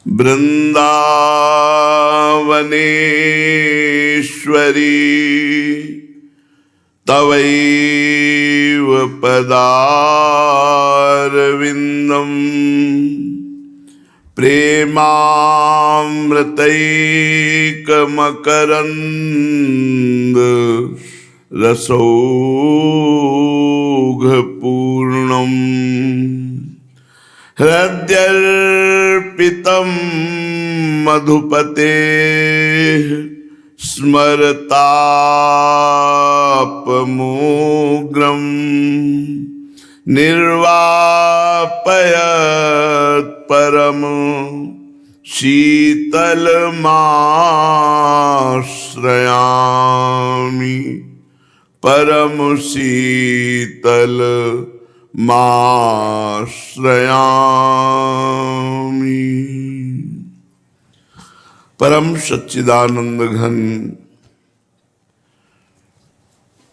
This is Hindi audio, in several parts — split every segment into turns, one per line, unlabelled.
वृंदावनेश्वरी तवैव पदारविन्दम् प्रेमामृतैकमकरन्द रसौघपूर्णम् हृद्यर्पितं मधुपतेः स्मरतापमोग्रम् निर्वापयत् परम शीतलमाश्रयामि परम शीतल माश्रयामि। परम सच्चिदानंद घन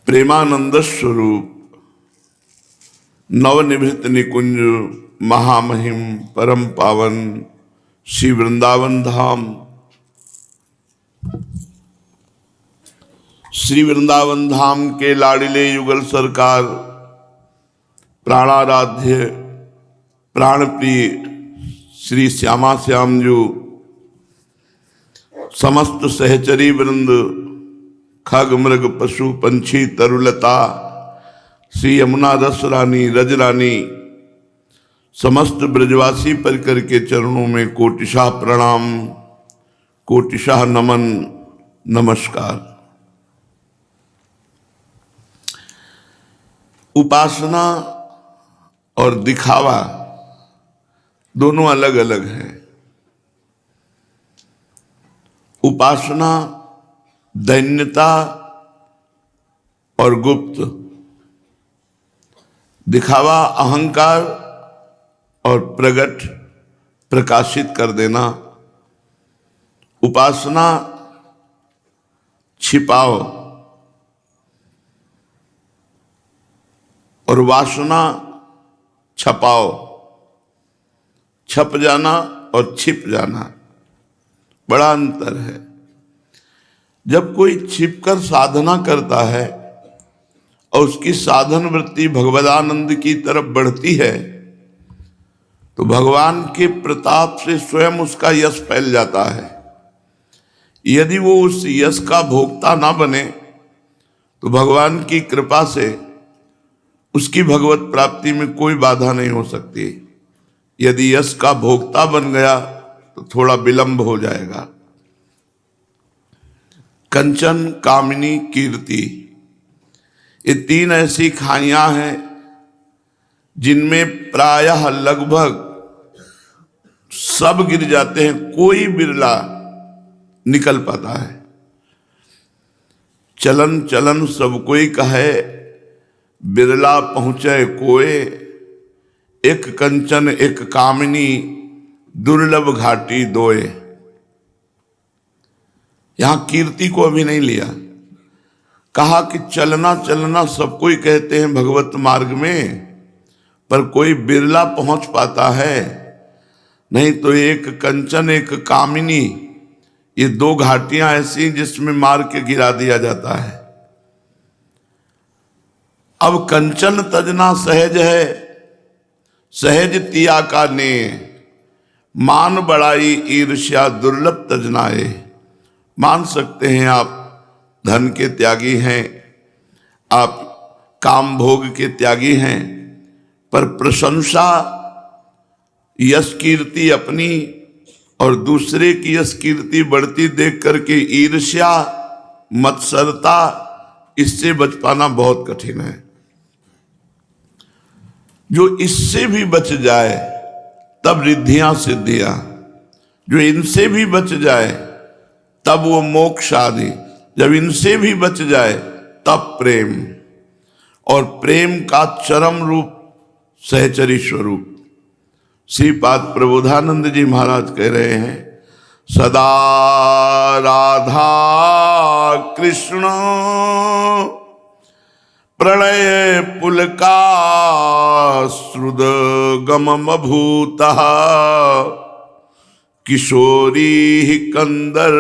प्रेमानंद स्वरूप नवनिभृत निकुंज महामहिम परम पावन श्री वृंदावन धाम, श्री वृंदावन धाम के लाडिले युगल सरकार प्राणाराध्य प्राणप्रिय श्री श्यामा श्याम जो समस्त सहचरी वृंद खग मृग पशु पंछी तरुलता श्री यमुना रस रानी रज रानी समस्त ब्रजवासी परिकर के चरणों में कोटिशाह प्रणाम, कोटिशाह नमन, नमस्कार। उपासना और दिखावा दोनों अलग अलग हैं। उपासना दैन्यता और गुप्त, दिखावा अहंकार और प्रगट प्रकाशित कर देना। उपासना छिपाओ और वासना छपाओ, छप जाना और छिप जाना, बड़ा अंतर है। जब कोई छिपकर साधना करता है और उसकी साधन वृत्ति भगवदानंद की तरफ बढ़ती है तो भगवान के प्रताप से स्वयं उसका यश फैल जाता है। यदि वो उस यश का भोक्ता ना बने तो भगवान की कृपा से उसकी भगवत प्राप्ति में कोई बाधा नहीं हो सकती। यदि यश का भोक्ता बन गया तो थोड़ा विलंब हो जाएगा। कंचन, कामिनी, कीर्ति, ये तीन ऐसी खाइयां हैं जिनमें प्रायः लगभग सब गिर जाते हैं, कोई बिरला निकल पाता है। चलन चलन सब कोई कहे, बिरला पहुंचे कोय, एक कंचन एक कामिनी, दुर्लभ घाटी दोए। यहां कीर्ति को अभी नहीं लिया, कहा कि चलना चलना सब कोई कहते हैं भगवत मार्ग में, पर कोई बिरला पहुंच पाता है। नहीं तो एक कंचन एक कामिनी, ये दो घाटियां ऐसी जिसमें मार के गिरा दिया जाता है। अब कंचन तजना सहज है, सहज तिया का ने, मान बड़ाई ईर्ष्या दुर्लभ तजनाए। मान सकते हैं आप धन के त्यागी हैं, आप काम भोग के त्यागी हैं, पर प्रशंसा, यश कीर्ति अपनी और दूसरे की यश कीर्ति बढ़ती देख करके ईर्ष्या, मत्सरता, इससे बच पाना बहुत कठिन है। जो इससे भी बच जाए तब रिद्धियां सिद्धियां, जो इनसे भी बच जाए तब वो मोक्ष आदि, जब इनसे भी बच जाए तब प्रेम, और प्रेम का चरम रूप सहचरी स्वरूप। श्रीपाद प्रबोधानंद जी महाराज कह रहे हैं, सदा राधा कृष्ण प्रणय पुलका श्रुद गमम भूतः किशोरी कंदर्पाकुल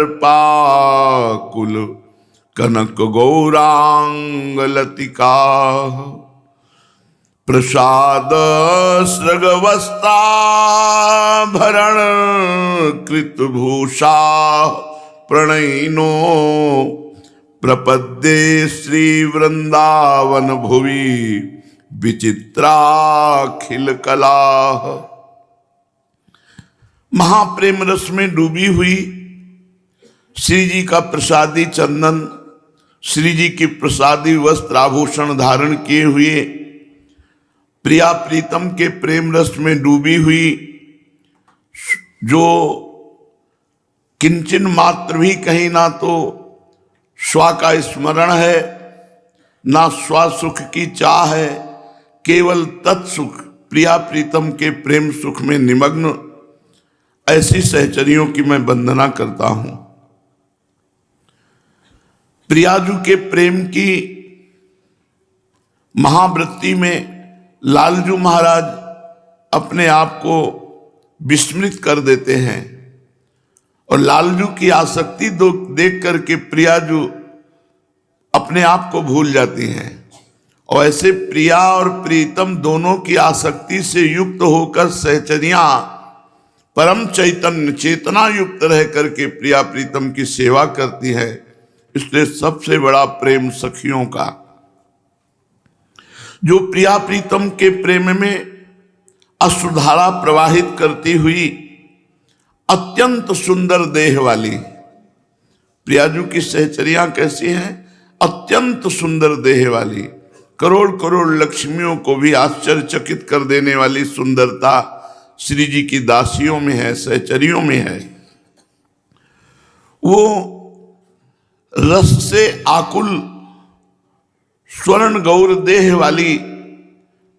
कनक गौरांग लतिका प्रसाद सृगवस्ता भरण कृतभूषा प्रणयिनो प्रपद्ये श्री वृंदावन भुवि विचित्राखिल कला। महाप्रेम रस में डूबी हुई श्री जी का प्रसादी चंदन, श्री जी की प्रसादी वस्त्र आभूषण धारण किए हुए, प्रिया प्रीतम के प्रेम रस में डूबी हुई, जो किंचन मात्र भी कहीं ना तो स्वा का स्मरण है, ना स्व सुख की चाह है, केवल तत्सुख प्रिया प्रीतम के प्रेम सुख में निमग्न ऐसी सहचरियों की मैं वंदना करता हूं। प्रियाजू के प्रेम की महावृत्ति में लालजू महाराज अपने आप को विस्मृत कर देते हैं और लालजू की आसक्ति देख करके प्रियाजू अपने आप को भूल जाती हैं और ऐसे प्रिया और प्रीतम दोनों की आसक्ति से युक्त होकर सहचरियां परम चैतन्य चेतना युक्त रह करके प्रिया प्रीतम की सेवा करती है। इसलिए सबसे बड़ा प्रेम सखियों का, जो प्रिया प्रीतम के प्रेम में अश्रुधारा प्रवाहित करती हुई अत्यंत सुंदर देह वाली प्रियाजू की सहचरियां कैसी हैं? अत्यंत सुंदर देह वाली, करोड़ करोड़ लक्ष्मियों को भी आश्चर्यचकित कर देने वाली सुंदरता श्री जी की दासियों में है, सहचरियों में है। वो रस से आकुल स्वर्ण गौर देह वाली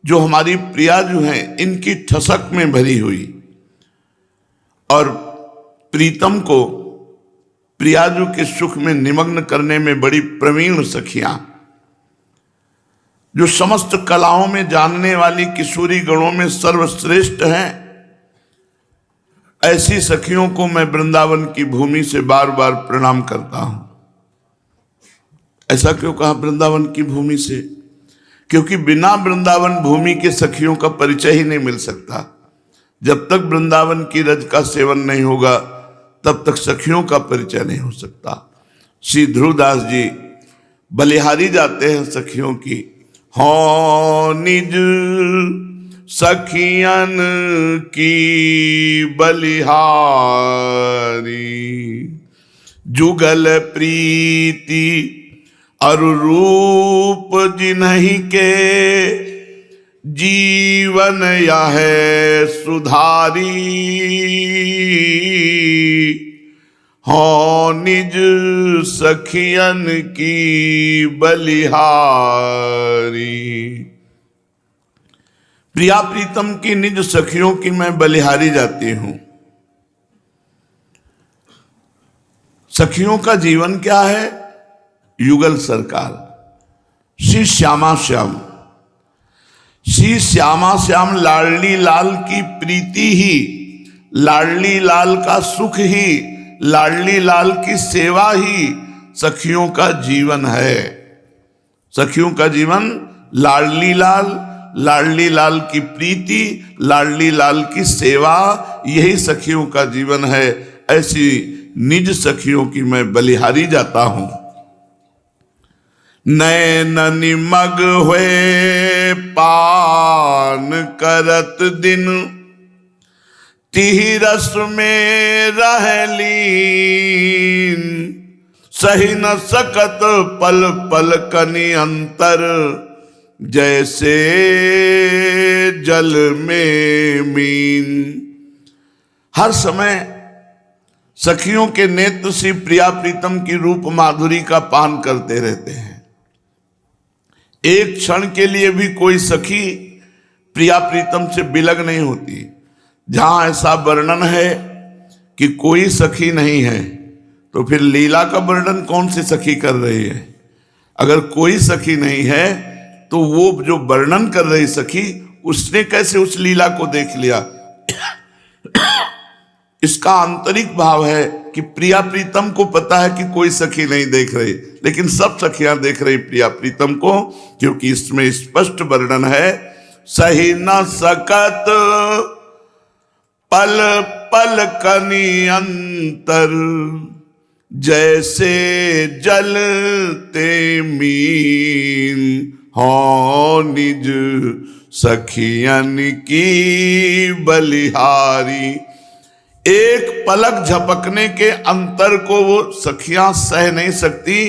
जो हमारी प्रियाजू हैं, इनकी ठसक में भरी हुई और प्रीतम को प्रियाजू के सुख में निमग्न करने में बड़ी प्रवीण सखियां, जो समस्त कलाओं में जानने वाली किशोरी गणों में सर्वश्रेष्ठ हैं, ऐसी सखियों को मैं वृंदावन की भूमि से बार बार प्रणाम करता हूं। ऐसा क्यों कहा वृंदावन की भूमि से? क्योंकि बिना वृंदावन भूमि के सखियों का परिचय ही नहीं मिल सकता। जब तक वृंदावन की रज का सेवन नहीं होगा तब तक सखियों का परिचय नहीं हो सकता। श्री ध्रुवदास जी बलिहारी जाते हैं सखियों की, हो निज सखियन की बलिहारी, जुगल प्रीति अरु रूप जिन्हीं के, जीवन यह सुधारी, हो निज सखियन की बलिहारी। प्रिया प्रीतम की निज सखियों की मैं बलिहारी जाती हूं। सखियों का जीवन क्या है? युगल सरकार, श्री श्यामा श्याम, श्री श्यामा श्याम लाडली लाल की प्रीति ही, लाडली लाल का सुख ही, लाडली लाल की सेवा ही सखियों का जीवन है। सखियों का जीवन लाडली लाल की प्रीति, लाडली लाल की सेवा, यही सखियों का जीवन है। ऐसी निज सखियों की मैं बलिहारी जाता हूं। नैन निमग हुए पान करत दिन, तिहि रस में रह लीन, सही न सकत पल पल कनि अंतर, जैसे जल में मीन। हर समय सखियों के नेत्र से प्रिया प्रीतम की रूप माधुरी का पान करते रहते हैं। एक क्षण के लिए भी कोई सखी प्रिया प्रीतम से बिलग नहीं होती। जहां ऐसा वर्णन है कि कोई सखी नहीं है, तो फिर लीला का वर्णन कौन सी सखी कर रही है? अगर कोई सखी नहीं है तो वो जो वर्णन कर रही सखी, उसने कैसे उस लीला को देख लिया? इसका आंतरिक भाव है कि प्रिया प्रीतम को पता है कि कोई सखी नहीं देख रही, लेकिन सब सखियां देख रही प्रिया प्रीतम को, क्योंकि इसमें स्पष्ट वर्णन है, सही न सकत पल पल कनि अंतर, जैसे जलते मीन हो निज सखियन की बलिहारी। एक पलक झपकने के अंतर को वो सखियां सह नहीं सकती,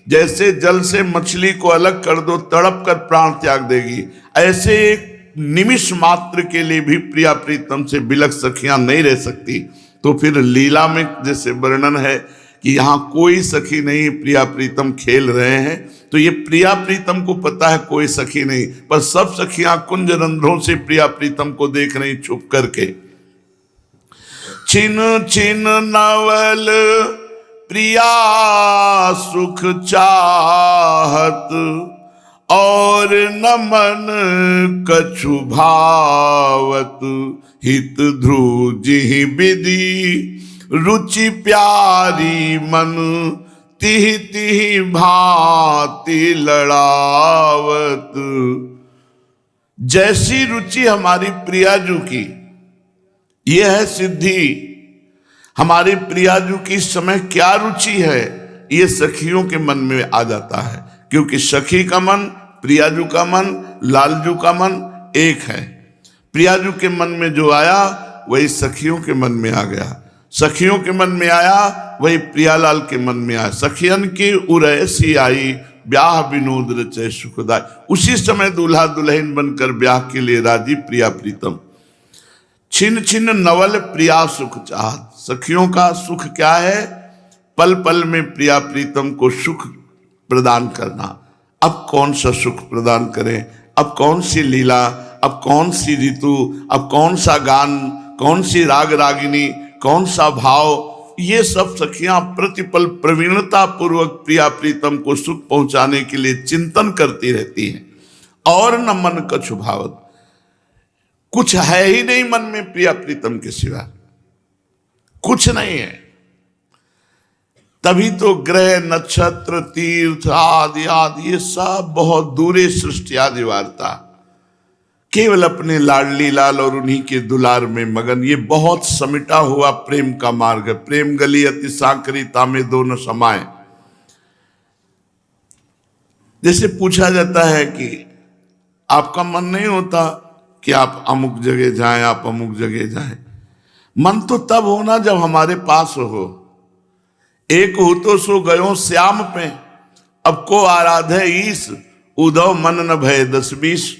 जैसे जल से मछली को अलग कर दो तड़प कर प्राण त्याग देगी, ऐसे एक निमिष मात्र के लिए भी प्रिया प्रीतम से बिलख सखियां नहीं रह सकती। तो फिर लीला में जैसे वर्णन है कि यहाँ कोई सखी नहीं, प्रिया प्रीतम खेल रहे हैं, तो ये प्रिया प्रीतम को पता है कोई सखी नहीं, पर सब सखियां कुंज रंध्रों से प्रिया प्रीतम को देख रही छुप करके। छिन छिन नवल प्रिया सुख चाहत, और न मन कछु भावत, हित ध्रुव जिहि विधि रुचि प्यारी मन, तिहि तिहि भांति लड़ावत। जैसी रुचि हमारी प्रियाजू की, यह है सिद्धि। हमारी प्रियाजू की इस समय क्या रुचि है, ये सखियों के मन में आ जाता है, क्योंकि सखी का मन, प्रियाजू का मन, लालजू का मन एक है। प्रियाजू के मन में जो आया वही सखियों के मन में आ गया, सखियों के मन में आया वही प्रियालाल के मन में आया। सखियन की उरैसी आई, ब्याह विनोद रचे सुखदाय। उसी समय दूल्हा दुल्हन बनकर ब्याह के लिए राजी प्रिया प्रीतम। छिन छिन नवल प्रिया सुख चाहत, सखियों का सुख क्या है, पल पल में प्रिया प्रीतम को सुख प्रदान करना। अब कौन सा सुख प्रदान करें, अब कौन सी लीला, अब कौन सी ऋतु, अब कौन सा गान, कौन सी राग रागिनी, कौन सा भाव, ये सब सखियां प्रतिपल प्रवीणता पूर्वक प्रिया प्रीतम को सुख पहुंचाने के लिए चिंतन करती रहती हैं। और न मन कछु भावत, कुछ है ही नहीं मन में प्रिया प्रीतम के सिवा, कुछ नहीं है। तभी तो ग्रह नक्षत्र तीर्थ आदि आदि ये सब बहुत दूरे सृष्टि आदि वार्ता, केवल अपने लाडली लाल और उन्हीं के दुलार में मगन। ये बहुत समिटा हुआ प्रेम का मार्ग है। प्रेम गली अति सांकरी तामे दोनों समाये। जैसे पूछा जाता है कि आपका मन नहीं होता कि आप अमुक जगह जाएं, आप अमुक जगह जाएं। मन तो तब होना जब हमारे पास हो। एक हो तो सो गयो श्याम पे, अब को आराधे ईस, उदव मन न भय 10-20।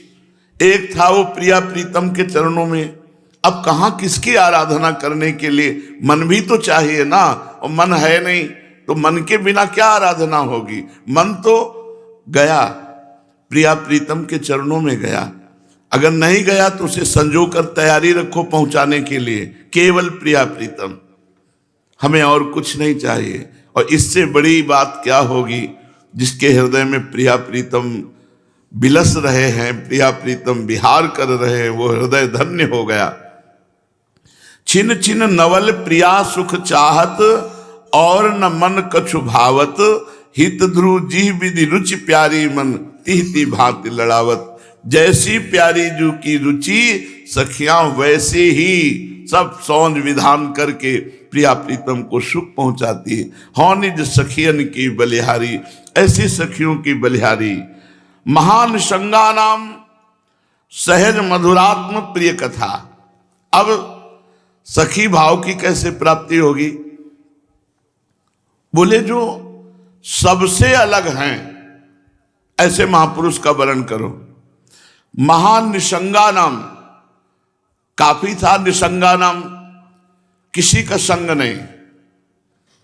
एक था वो प्रिया प्रीतम के चरणों में, अब कहां किसकी आराधना करने के लिए, मन भी तो चाहिए ना, और मन है नहीं तो मन के बिना क्या आराधना होगी। मन तो गया, प्रिया प्रीतम के चरणों में गया, अगर नहीं गया तो उसे संजो कर तैयारी रखो पहुंचाने के लिए, केवल प्रिया प्रीतम, हमें और कुछ नहीं चाहिए। और इससे बड़ी बात क्या होगी, जिसके हृदय में प्रिया प्रीतम बिलस रहे हैं, प्रिया प्रीतम विहार कर रहे हैं, वो हृदय धन्य हो गया। छिन छिन नवल प्रिया सुख चाहत, और न मन कछु भावत, हित ध्रुव जी विधि रुचि प्यारी मन, तिह ति भांति लड़ावत। जैसी प्यारी जू की रुचि, सखियां वैसे ही सब सौंज विधान करके प्रिया प्रीतम को सुख पहुंचाती। हो निज सखियन की बलिहारी, ऐसी सखियों की बलिहारी। महान संगा नाम सहज मधुरात्म प्रिय कथा। अब सखी भाव की कैसे प्राप्ति होगी, बोले जो सबसे अलग हैं ऐसे महापुरुष का वर्णन करो। महान निसंगा नाम, काफी था निसंगा नाम, किसी का संग नहीं,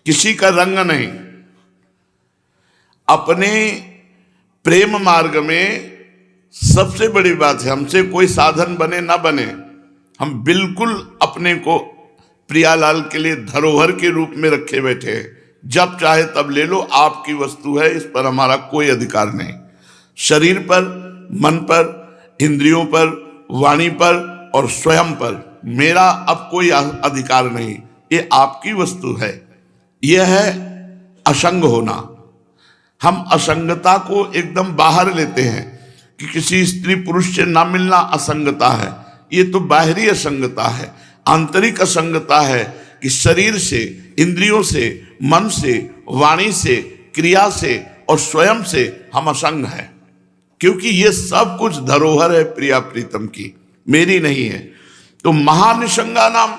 किसी का रंग नहीं। अपने प्रेम मार्ग में सबसे बड़ी बात है, हमसे कोई साधन बने ना बने, हम बिल्कुल अपने को प्रियालाल के लिए धरोहर के रूप में रखे बैठे हैं। जब चाहे तब ले लो, आपकी वस्तु है, इस पर हमारा कोई अधिकार नहीं। शरीर पर, मन पर, इंद्रियों पर, वाणी पर और स्वयं पर मेरा अब कोई अधिकार नहीं। ये आपकी वस्तु है। यह है असंग होना। हम असंगता को एकदम बाहर लेते हैं कि किसी स्त्री पुरुष से ना मिलना असंगता है। ये तो बाहरी असंगता है। आंतरिक असंगता है कि शरीर से, इंद्रियों से, मन से, वाणी से, क्रिया से और स्वयं से हम असंग हैं, क्योंकि ये सब कुछ धरोहर है प्रिया प्रीतम की, मेरी नहीं है। तो महानिशंगा नाम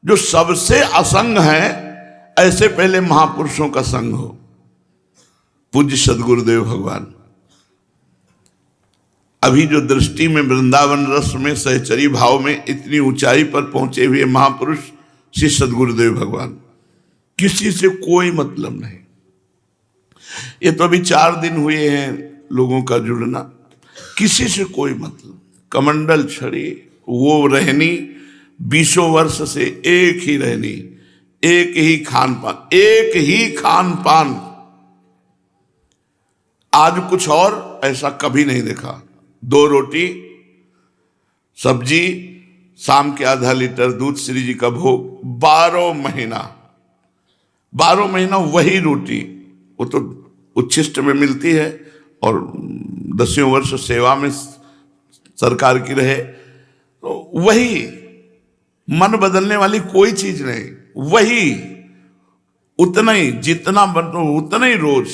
जो सबसे असंग है, ऐसे पहले महापुरुषों का संग हो। पूज्य सदगुरुदेव भगवान अभी जो दृष्टि में वृंदावन रस में सहचरी भाव में इतनी ऊंचाई पर पहुंचे हुए महापुरुष श्री सदगुरुदेव भगवान, किसी से कोई मतलब नहीं। ये तो अभी 4 दिन हुए हैं लोगों का जुड़ना, किसी से कोई मतलब। कमंडल छड़ी वो रहनी, 20 वर्ष से एक ही रहनी, एक ही खान पान, एक ही खान पान। आज कुछ और ऐसा कभी नहीं देखा। 2 रोटी सब्जी, शाम के आधा लीटर दूध, श्री जी का भोग, 12 महीना वही रोटी। वो तो उच्छिष्ट में मिलती है और 10 वर्ष सेवा में सरकार की रहे, तो वही, मन बदलने वाली कोई चीज नहीं, वही उतना ही, जितना बनो उतना ही रोज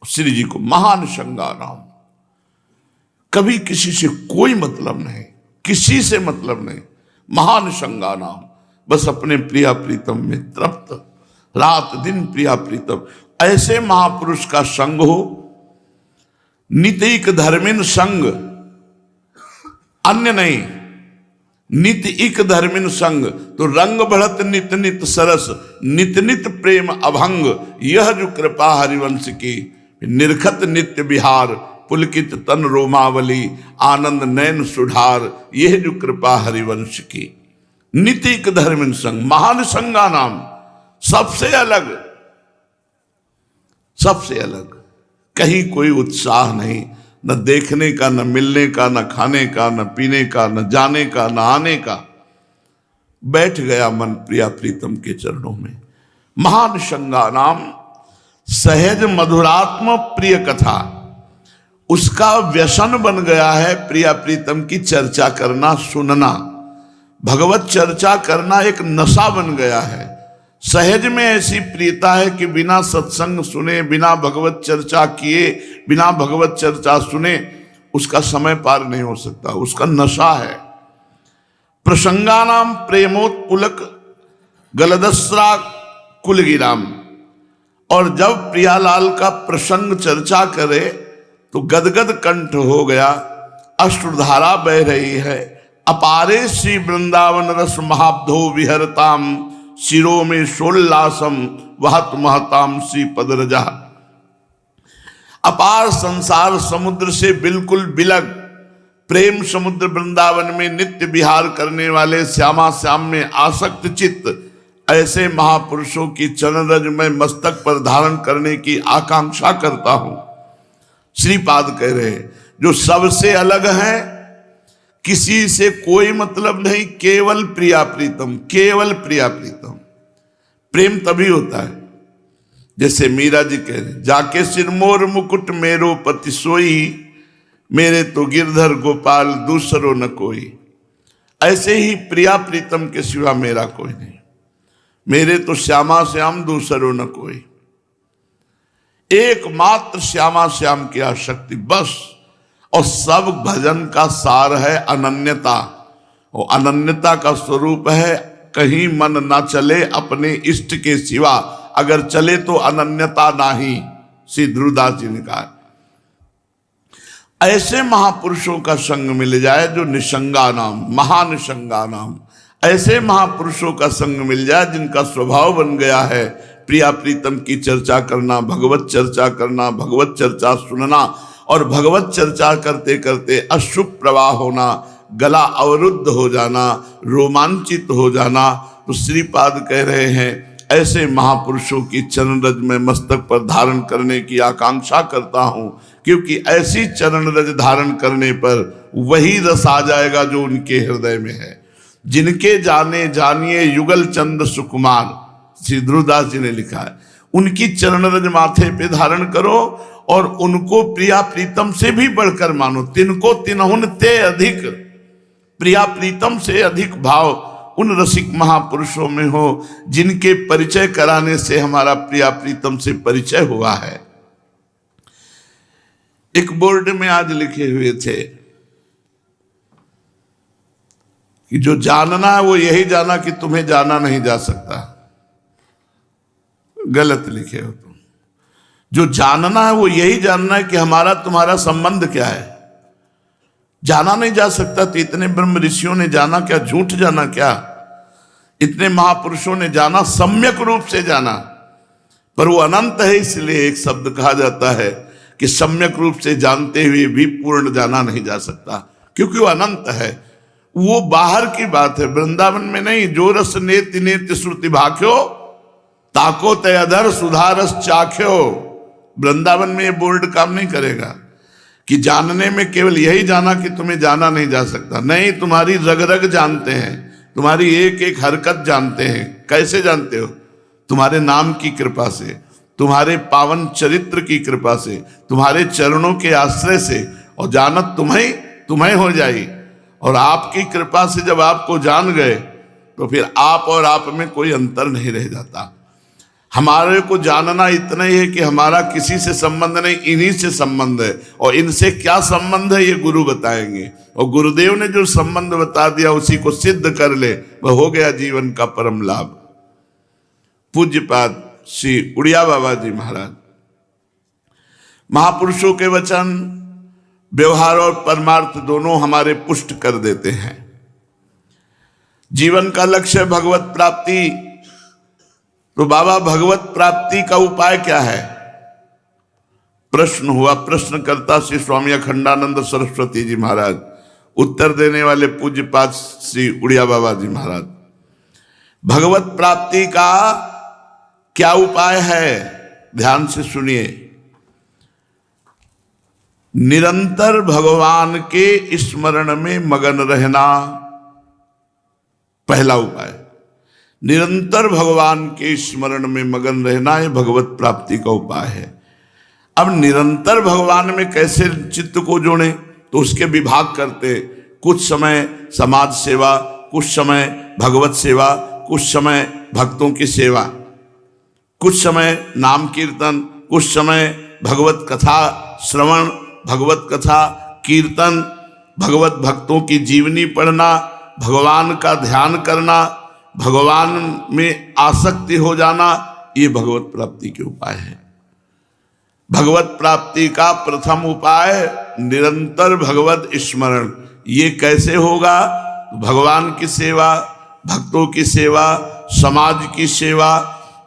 श्री जी को। महानिशंगा नाम, कभी किसी से कोई मतलब नहीं, किसी से मतलब नहीं। महानिशंगा नाम, बस अपने प्रिया प्रीतम में तृप्त, रात दिन प्रिया प्रीतम। ऐसे महापुरुष का संग हो। नितिक धर्मिन संग, अन्य नहीं, नित इक धर्मिन संग। तो रंग बढ़त नित नित सरस, नित नित प्रेम अभंग। यह जो कृपा हरिवंश की, निर्खत नित्य विहार, पुलकित तन रोमावली, आनंद नयन सुधार। यह जो कृपा हरिवंश की। नितिक धर्मिन संग, महान संगा नाम, सबसे अलग, सबसे अलग। कहीं कोई उत्साह नहीं, न देखने का, न मिलने का, न खाने का, न पीने का, न जाने का, न आने का। बैठ गया मन प्रिया प्रीतम के चरणों में। महान संगा नाम, सहज मधुरात्म प्रिय कथा, उसका व्यसन बन गया है प्रिया प्रीतम की चर्चा करना, सुनना। भगवत चर्चा करना एक नशा बन गया है। सहज में ऐसी प्रियता है कि बिना सत्संग सुने, बिना भगवत चर्चा किए, बिना भगवत चर्चा सुने उसका समय पार नहीं हो सकता, उसका नशा है। प्रसंगानाम प्रेमोत्पुलक गलदस्रा कुलगिराम। और जब प्रियालाल का प्रसंग चर्चा करे तो गदगद कंठ हो गया, अश्रुधारा बह रही है। अपारे श्री वृंदावन रस महाब्धो विहरताम, शिरो में शोल्लासम वहत महताम श्री पदरजा। अपार संसार समुद्र से बिल्कुल बिलग, प्रेम समुद्र वृंदावन में नित्य विहार करने वाले श्यामा श्याम में आसक्त चित्त ऐसे महापुरुषों की चरण रज में मस्तक पर धारण करने की आकांक्षा करता हूं। श्रीपाद कह रहे हैं, जो सबसे अलग है, किसी से कोई मतलब नहीं, केवल प्रिया प्रीतम, केवल प्रिया प्रीतम। प्रेम तभी होता है जैसे मीरा जी कह रहे, जाके सिरमोर मुकुट मेरो पति सोई, मेरे तो गिरधर गोपाल दूसरो न कोई। ऐसे ही प्रिया प्रीतम के सिवा मेरा कोई नहीं, मेरे तो श्यामा श्याम दूसरो न कोई। एकमात्र श्यामा श्याम की आसक्ति बस। और सब भजन का सार है अनन्यता। और अनन्यता का स्वरूप है कहीं मन ना चले अपने इष्ट के सिवा, अगर चले तो अनन्यता नहीं। श्री ध्रुवदास जी ने कहा, ऐसे महापुरुषों का संग मिल जाए जो निसंगा नाम, महानिसंगा नाम। ऐसे महापुरुषों का संग मिल जाए जिनका स्वभाव बन गया है प्रिया प्रीतम की चर्चा करना, भगवत चर्चा करना, भगवत चर्चा सुनना और भगवत चर्चा करते करते अश्रुप प्रवाह होना, गला अवरुद्ध हो जाना, रोमांचित हो जाना। तो श्रीपाद कह रहे हैं, ऐसे महापुरुषों की चरण रज में मस्तक पर धारण करने की आकांक्षा करता हूं, क्योंकि ऐसी चरण रज धारण करने पर वही रस आ जाएगा जो उनके हृदय में है। जिनके जाने जानिए युगल चंद सुकुमार, श्री ध्रुवदास जी ने लिखा है, उनकी चरण रज माथे पे धारण करो और उनको प्रिया प्रीतम से भी बढ़कर मानो। तिनको तिनहुन ते अधिक, प्रिया प्रीतम से अधिक भाव उन रसिक महापुरुषों में हो जिनके परिचय कराने से हमारा प्रिया प्रीतम से परिचय हुआ है। एक बोर्ड में आज लिखे हुए थे कि जो जानना है वो यही जाना कि तुम्हें जाना नहीं जा सकता। गलत लिखे हो तुम। जो जानना है वो यही जानना है कि हमारा तुम्हारा संबंध क्या है। जाना नहीं जा सकता तो इतने ब्रह्म ऋषियों ने जाना क्या, झूठ जाना क्या? इतने महापुरुषों ने जाना, सम्यक रूप से जाना, पर वो अनंत है। इसलिए एक शब्द कहा जाता है कि सम्यक रूप से जानते हुए भी पूर्ण जाना नहीं जा सकता, क्योंकि वो अनंत है। वो बाहर की बात है, वृंदावन में नहीं। जो रस नेति नेति श्रुति भाख्यो ताको तयधर सुधारस चाख्यो। वृंदावन में ये बोर्ड काम नहीं करेगा कि जानने में केवल यही जाना कि तुम्हें जाना नहीं जा सकता। नहीं, तुम्हारी रग रग जानते हैं, तुम्हारी एक एक हरकत जानते हैं। कैसे जानते हो? तुम्हारे नाम की कृपा से, तुम्हारे पावन चरित्र की कृपा से, तुम्हारे चरणों के आश्रय से। और जानत तुम्हें हो जाई। और आपकी कृपा से जब आपको जान गए तो फिर आप और आप में कोई अंतर नहीं रह जाता। हमारे को जानना इतना ही है कि हमारा किसी से संबंध नहीं, इन्हीं से संबंध है। और इनसे क्या संबंध है ये गुरु बताएंगे। और गुरुदेव ने जो संबंध बता दिया उसी को सिद्ध कर ले, वह हो गया जीवन का परम लाभ। पूज्यपाद श्री उड़िया बाबा जी महाराज। महापुरुषों के वचन व्यवहार और परमार्थ दोनों हमारे पुष्ट कर देते हैं। जीवन का लक्ष्य भगवत प्राप्ति। तो बाबा भगवत प्राप्ति का उपाय क्या है? प्रश्न हुआ। प्रश्नकर्ता श्री स्वामी अखंडानंद सरस्वती जी महाराज, उत्तर देने वाले पूज्यपाद श्री उड़िया बाबा जी महाराज। भगवत प्राप्ति का क्या उपाय है? ध्यान से सुनिए। निरंतर भगवान के स्मरण में मगन रहना पहला उपाय। निरंतर भगवान के स्मरण में मगन रहना यह भगवत प्राप्ति का उपाय है। अब निरंतर भगवान में कैसे चित्त को जोड़ें? तो उसके विभाग करते। कुछ समय समाज सेवा, कुछ समय भगवत सेवा, कुछ समय भक्तों की सेवा, कुछ समय नाम कीर्तन, कुछ समय भगवत कथा श्रवण, भगवत कथा कीर्तन, भगवत भक्तों की जीवनी पढ़ना, भगवान का ध्यान करना, भगवान में आसक्ति हो जाना। ये भगवत प्राप्ति के उपाय है। भगवत प्राप्ति का प्रथम उपाय निरंतर भगवत स्मरण। ये कैसे होगा? भगवान की सेवा, भक्तों की सेवा, समाज की सेवा,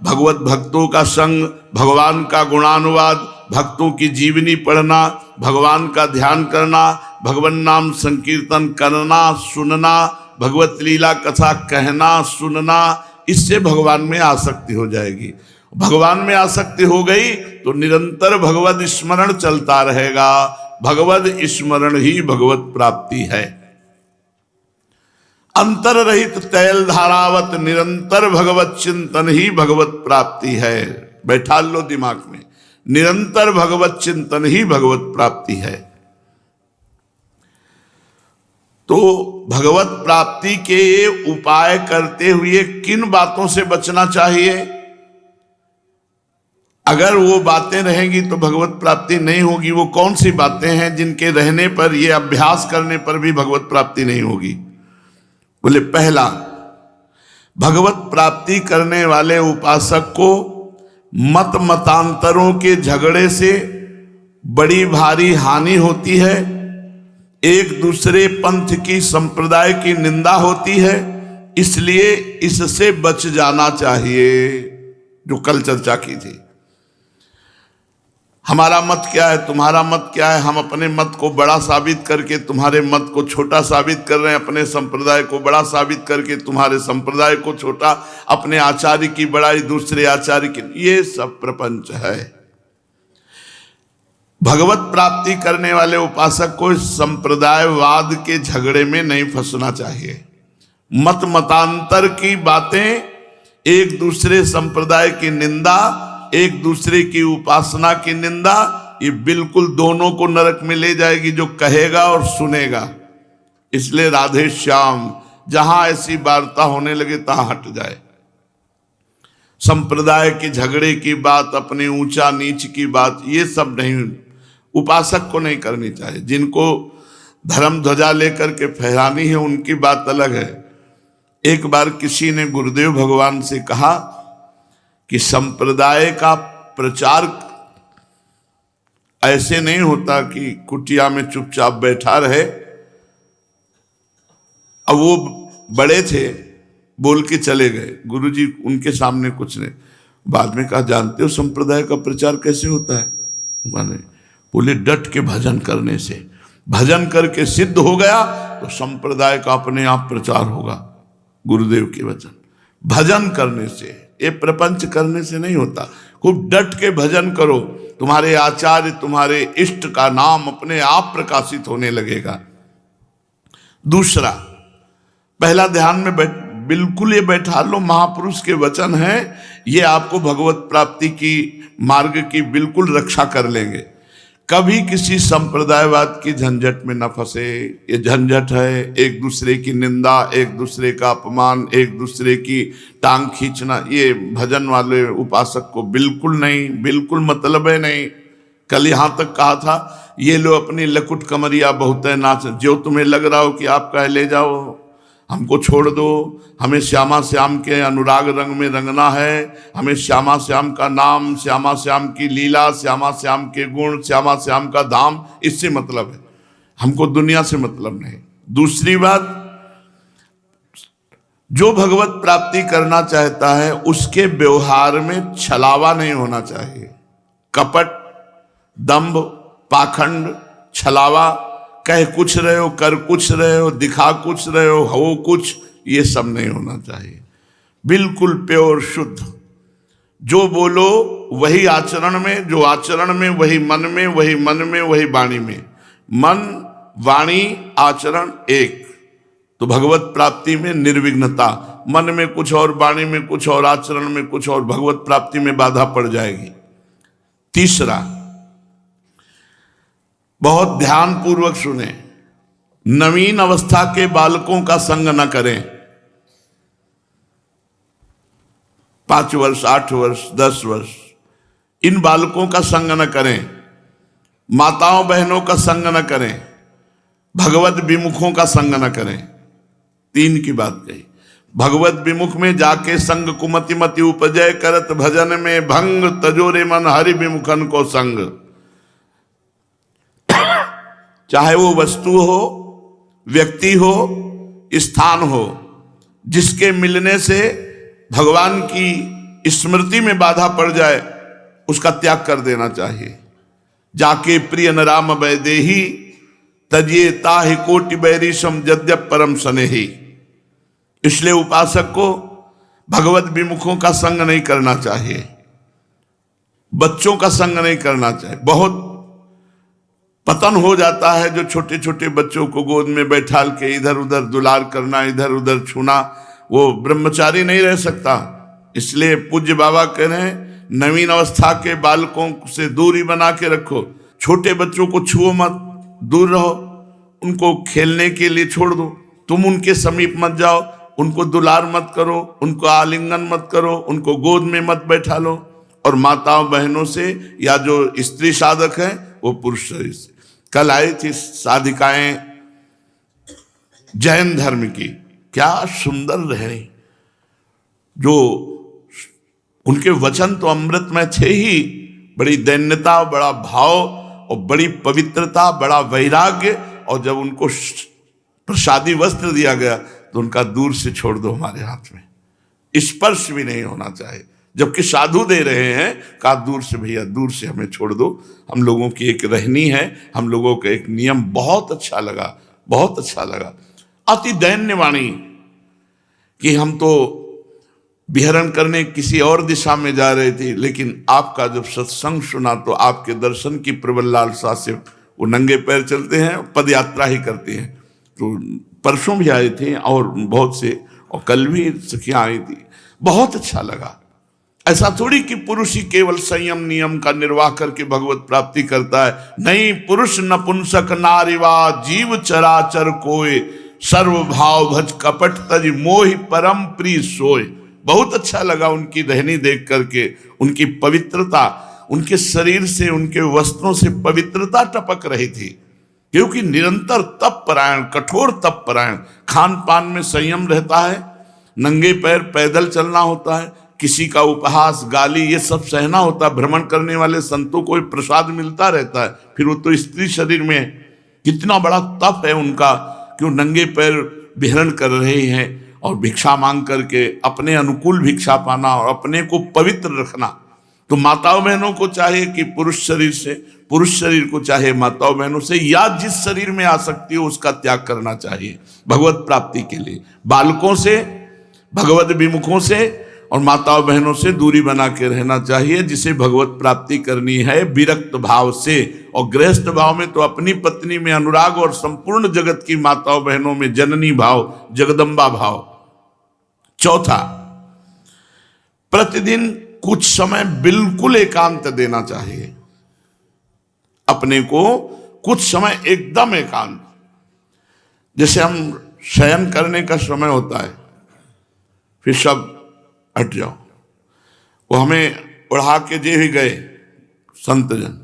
भगवत भक्तों का संग, भगवान का गुणानुवाद, भक्तों की जीवनी पढ़ना, भगवान का ध्यान करना, भगवान नाम संकीर्तन करना, सुनना, भगवत लीला कथा कहना सुनना। इससे भगवान में आसक्ति हो जाएगी। भगवान में आसक्ति हो गई तो निरंतर भगवत स्मरण चलता रहेगा। भगवत स्मरण ही भगवत प्राप्ति है। अंतर रहित तैल धारावत निरंतर भगवत चिंतन ही भगवत प्राप्ति है। बैठा लो दिमाग में, निरंतर भगवत चिंतन ही भगवत प्राप्ति है। तो भगवत प्राप्ति के उपाय करते हुए किन बातों से बचना चाहिए? अगर वो बातें रहेंगी तो भगवत प्राप्ति नहीं होगी। वो कौन सी बातें हैं जिनके रहने पर, ये अभ्यास करने पर भी भगवत प्राप्ति नहीं होगी? बोले, पहला, भगवत प्राप्ति करने वाले उपासक को मत मतांतरों के झगड़े से बड़ी भारी हानि होती है। एक दूसरे पंथ की संप्रदाय की निंदा होती है, इसलिए इससे बच जाना चाहिए। जो कल चर्चा की थी, हमारा मत क्या है, तुम्हारा मत क्या है, हम अपने मत को बड़ा साबित करके तुम्हारे मत को छोटा साबित कर रहे हैं, अपने संप्रदाय को बड़ा साबित करके तुम्हारे संप्रदाय को छोटा, अपने आचार्य की बड़ाई दूसरे आचार्य की, ये सब प्रपंच है। भगवत प्राप्ति करने वाले उपासक को संप्रदायवाद के झगड़े में नहीं फंसना चाहिए। मत मतांतर की बातें, एक दूसरे संप्रदाय की निंदा, एक दूसरे की उपासना की निंदा, ये बिल्कुल दोनों को नरक में ले जाएगी, जो कहेगा और सुनेगा। इसलिए राधे श्याम, जहां ऐसी वार्ता होने लगे तहां हट जाए। संप्रदाय के झगड़े की बात, अपने ऊंचा नीच की बात, ये सब नहीं, उपासक को नहीं करनी चाहिए। जिनको धर्म ध्वजा लेकर के फहरानी है उनकी बात अलग है। एक बार किसी ने गुरुदेव भगवान से कहा कि संप्रदाय का प्रचार ऐसे नहीं होता कि कुटिया में चुपचाप बैठा रहे। अब वो बड़े थे, बोल के चले गए, गुरुजी उनके सामने कुछ नहीं। बाद में कहा, जानते हो संप्रदाय का प्रचार कैसे होता है? माने बोले, डट के भजन करने से। भजन करके सिद्ध हो गया तो संप्रदाय का अपने आप प्रचार होगा। गुरुदेव के वचन, भजन करने से, ये प्रपंच करने से नहीं होता। खूब डट के भजन करो, तुम्हारे आचार्य, तुम्हारे इष्ट का नाम अपने आप प्रकाशित होने लगेगा। दूसरा, पहला ध्यान में बिल्कुल ये बैठा लो, महापुरुष के वचन हैं, ये आपको भगवत प्राप्ति की मार्ग की बिल्कुल रक्षा कर लेंगे। कभी किसी संप्रदायवाद की झंझट में न फंसे। ये झंझट है एक दूसरे की निंदा, एक दूसरे का अपमान, एक दूसरे की टांग खींचना। ये भजन वाले उपासक को बिल्कुल नहीं, बिल्कुल मतलब है नहीं। कल यहाँ तक कहा था, ये लो अपनी लकुट कमरिया बहुत है नाच, जो तुम्हें लग रहा हो कि आप कहे ले जाओ, हमको छोड़ दो, हमें श्यामा श्याम के अनुराग रंग में रंगना है, हमें श्यामा श्याम का नाम, श्यामा श्याम की लीला, श्यामा श्याम के गुण, श्यामा श्याम का धाम, इससे मतलब है, हमको दुनिया से मतलब नहीं। दूसरी बात, जो भगवत प्राप्ति करना चाहता है उसके व्यवहार में छलावा नहीं होना चाहिए। कपट, दंभ, पाखंड, छलावा, कह कुछ रहे हो, कर कुछ रहे हो, दिखा कुछ रहे हो कुछ, ये सब नहीं होना चाहिए। बिल्कुल प्योर शुद्ध, जो बोलो वही आचरण में, जो आचरण में वही मन में, वही मन में वही वाणी में। मन, वाणी, आचरण एक, तो भगवत प्राप्ति में निर्विघ्नता। मन में कुछ और, वाणी में कुछ और, आचरण में कुछ और, भगवत प्राप्ति में बाधा पड़ जाएगी। तीसरा, बहुत ध्यान पूर्वक सुने, नवीन अवस्था के बालकों का संग न करें। 5 वर्ष, 8 वर्ष, 10 वर्ष, इन बालकों का संग न करें। माताओं बहनों का संग न करें, भगवत विमुखों का संग न करें। 3 की बात कही। भगवत विमुख में जाके संग कुमति मति उपजय करत, भजन में भंग तजोरे मन हरि विमुखन को संग। चाहे वो वस्तु हो, व्यक्ति हो, स्थान हो, जिसके मिलने से भगवान की स्मृति में बाधा पड़ जाए उसका त्याग कर देना चाहिए। जाके प्रिय न राम वैदेही, तजिए ताहि कोटि बैरी सम यद्यप परम स्नेही। इसलिए उपासक को भगवत विमुखों का संग नहीं करना चाहिए, बच्चों का संग नहीं करना चाहिए। बहुत पतन हो जाता है जो छोटे छोटे बच्चों को गोद में बैठाल के इधर उधर दुलार करना, इधर उधर छूना, वो ब्रह्मचारी नहीं रह सकता। इसलिए पूज्य बाबा कह रहे हैं, नवीन अवस्था के बालकों से दूरी बना के रखो। छोटे बच्चों को छुओ मत, दूर रहो, उनको खेलने के लिए छोड़ दो। तुम उनके समीप मत जाओ, उनको दुलार मत करो, उनको आलिंगन मत करो, उनको गोद में मत बैठा लो। और माताओं बहनों से, या जो स्त्री साधक है वो पुरुष से। कल आई थी साधिकाएं जैन धर्म की, क्या सुंदर रहनी, जो उनके वचन तो अमृतमय थे ही, बड़ी दैन्यता, बड़ा भाव और बड़ी पवित्रता, बड़ा वैराग्य। और जब उनको प्रसादी वस्त्र दिया गया तो उनका दूर से छोड़ दो, हमारे हाथ में स्पर्श भी नहीं होना चाहिए। जबकि साधु दे रहे हैं, कहा दूर से भैया, दूर से हमें छोड़ दो, हम लोगों की एक रहनी है, हम लोगों का एक नियम। बहुत अच्छा लगा, बहुत अच्छा लगा। अति दैन्य वाणी कि हम तो विहरण करने किसी और दिशा में जा रहे थे, लेकिन आपका जब सत्संग सुना तो आपके दर्शन की प्रबल लालसा से वो नंगे पैर चलते हैं, पद यात्रा ही करते हैं। तो परसों भी आए थे और बहुत से, और कल भी सखियां आई थी, बहुत अच्छा लगा। ऐसा थोड़ी कि पुरुष ही केवल संयम नियम का निर्वाह करके भगवत प्राप्ति करता है, नहीं। पुरुष नपुंसक नारीवा जीव चराचर कोय, सर्व भाव भज कपट तज मोहि परम प्रिय सोय। बहुत अच्छा लगा उनकी रहनी देख करके, उनकी पवित्रता, उनके शरीर से, उनके वस्त्रों से पवित्रता टपक रही थी, क्योंकि निरंतर तप परायण, कठोर तप परायण, खान पान में संयम रहता है, नंगे पैर पैदल चलना होता है, किसी का उपहास गाली ये सब सहना होता है। भ्रमण करने वाले संतों को प्रसाद मिलता रहता है, फिर वो तो स्त्री शरीर में है। कितना बड़ा तप है उनका, क्यों नंगे पैर विहरण कर रहे हैं और भिक्षा मांग करके अपने अनुकूल भिक्षा पाना और अपने को पवित्र रखना। तो माताओं बहनों को चाहिए कि पुरुष शरीर से, पुरुष शरीर को चाहे माताओं बहनों से, या जिस शरीर में आसक्ति हो उसका त्याग करना चाहिए भगवत प्राप्ति के लिए। बालकों से, भगवत विमुखों से और माताओं बहनों से दूरी बना के रहना चाहिए, जिसे भगवत प्राप्ति करनी है विरक्त भाव से। और गृहस्थ भाव में तो अपनी पत्नी में अनुराग और संपूर्ण जगत की माताओं बहनों में जननी भाव, जगदम्बा भाव। चौथा, प्रतिदिन कुछ समय बिल्कुल एकांत देना चाहिए अपने को, कुछ समय एकदम एकांत। जैसे हम शयन करने का समय होता है, फिर सब हट जाओ, वो हमें उड़ा के जे ही गए संतजन,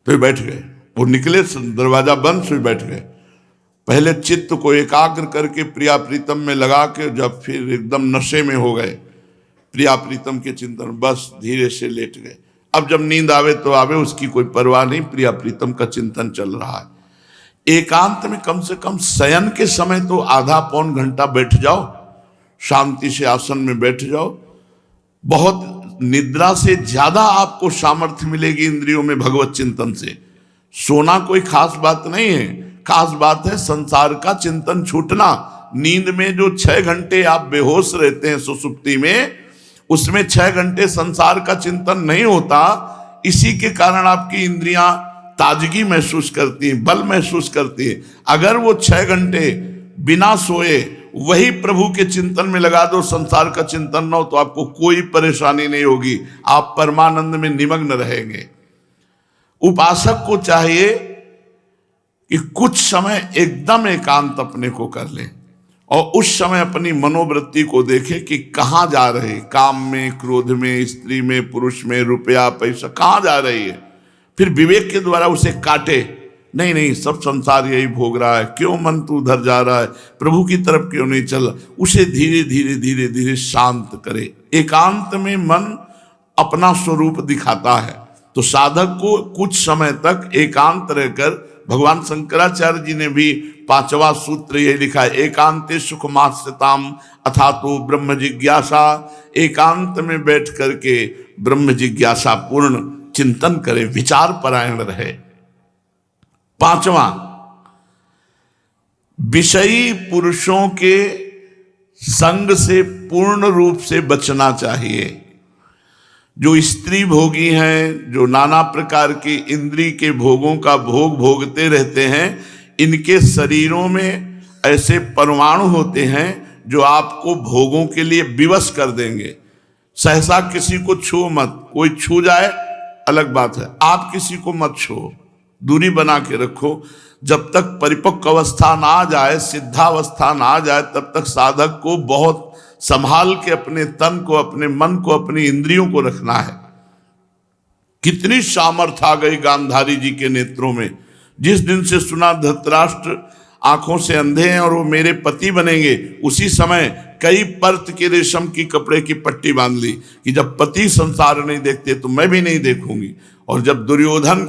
फिर बैठ गए, वो निकले दरवाजा बंद, फिर बैठ गए। पहले चित्त को एकाग्र करके प्रिया प्रीतम में लगा के, जब फिर एकदम नशे में हो गए प्रिया प्रीतम के चिंतन, बस धीरे से लेट गए। अब जब नींद आवे तो आवे, उसकी कोई परवाह नहीं, प्रिया प्रीतम का चिंतन चल रहा है। एकांत में कम से कम शयन के समय तो आधा पौन घंटा बैठ जाओ, शांति से आसन में बैठ जाओ। बहुत निद्रा से ज्यादा आपको सामर्थ्य मिलेगी इंद्रियों में भगवत चिंतन से। सोना कोई खास बात नहीं है, खास बात है संसार का चिंतन छूटना। नींद में जो 6 घंटे आप बेहोश रहते हैं सुसुप्ति में, उसमें 6 घंटे संसार का चिंतन नहीं होता। इसी के कारण आपकी इंद्रियां ताजगी महसूस करती हैं, बल महसूस करती हैं। अगर वो 6 घंटे बिना सोए वही प्रभु के चिंतन में लगा दो, संसार का चिंतन न हो, तो आपको कोई परेशानी नहीं होगी, आप परमानंद में निमग्न रहेंगे। उपासक को चाहिए कि कुछ समय एकदम एकांत अपने को कर ले और उस समय अपनी मनोवृत्ति को देखे कि कहाँ जा रहे, काम में, क्रोध में, स्त्री में, पुरुष में, रुपया पैसा कहाँ जा रही है। फिर विवेक के द्वारा उसे काटे, नहीं नहीं सब संसार यही भोग रहा है, क्यों मन तू उधर जा रहा है, प्रभु की तरफ क्यों नहीं चल। उसे धीरे धीरे धीरे धीरे शांत करे। एकांत में मन अपना स्वरूप दिखाता है। तो साधक को कुछ समय तक एकांत रहकर, भगवान शंकराचार्य जी ने भी 5वां सूत्र ये लिखा है, एकांते सुखमास्यताम अथातो ब्रह्म जिज्ञासा। एकांत में बैठ करके ब्रह्म जिज्ञासा पूर्ण चिंतन करे, विचार परायण रहे। 5वां, विषयी पुरुषों के संग से पूर्ण रूप से बचना चाहिए। जो स्त्री भोगी हैं, जो नाना प्रकार की इंद्री के भोगों का भोग भोगते रहते हैं, इनके शरीरों में ऐसे परमाणु होते हैं जो आपको भोगों के लिए विवश कर देंगे। सहसा किसी को छू मत, कोई छू जाए अलग बात है, आप किसी को मत छू, दूरी बना के रखो। जब तक परिपक्व अवस्था ना आ जाए, सिद्धावस्था ना आ जाए, तब तक साधक को बहुत संभाल के अपने तन को, अपने मन को, अपनी इंद्रियों को रखना है। कितनी सामर्थ्य आ गई गांधारी जी के नेत्रों में। जिस दिन से सुना धृतराष्ट्र आंखों से अंधे हैं और वो मेरे पति बनेंगे, उसी समय कई परत के रेशम की कपड़े की पट्टी बांध ली कि जब पति संसार नहीं देखते तो मैं भी नहीं देखूंगी। और जब दुर्योधन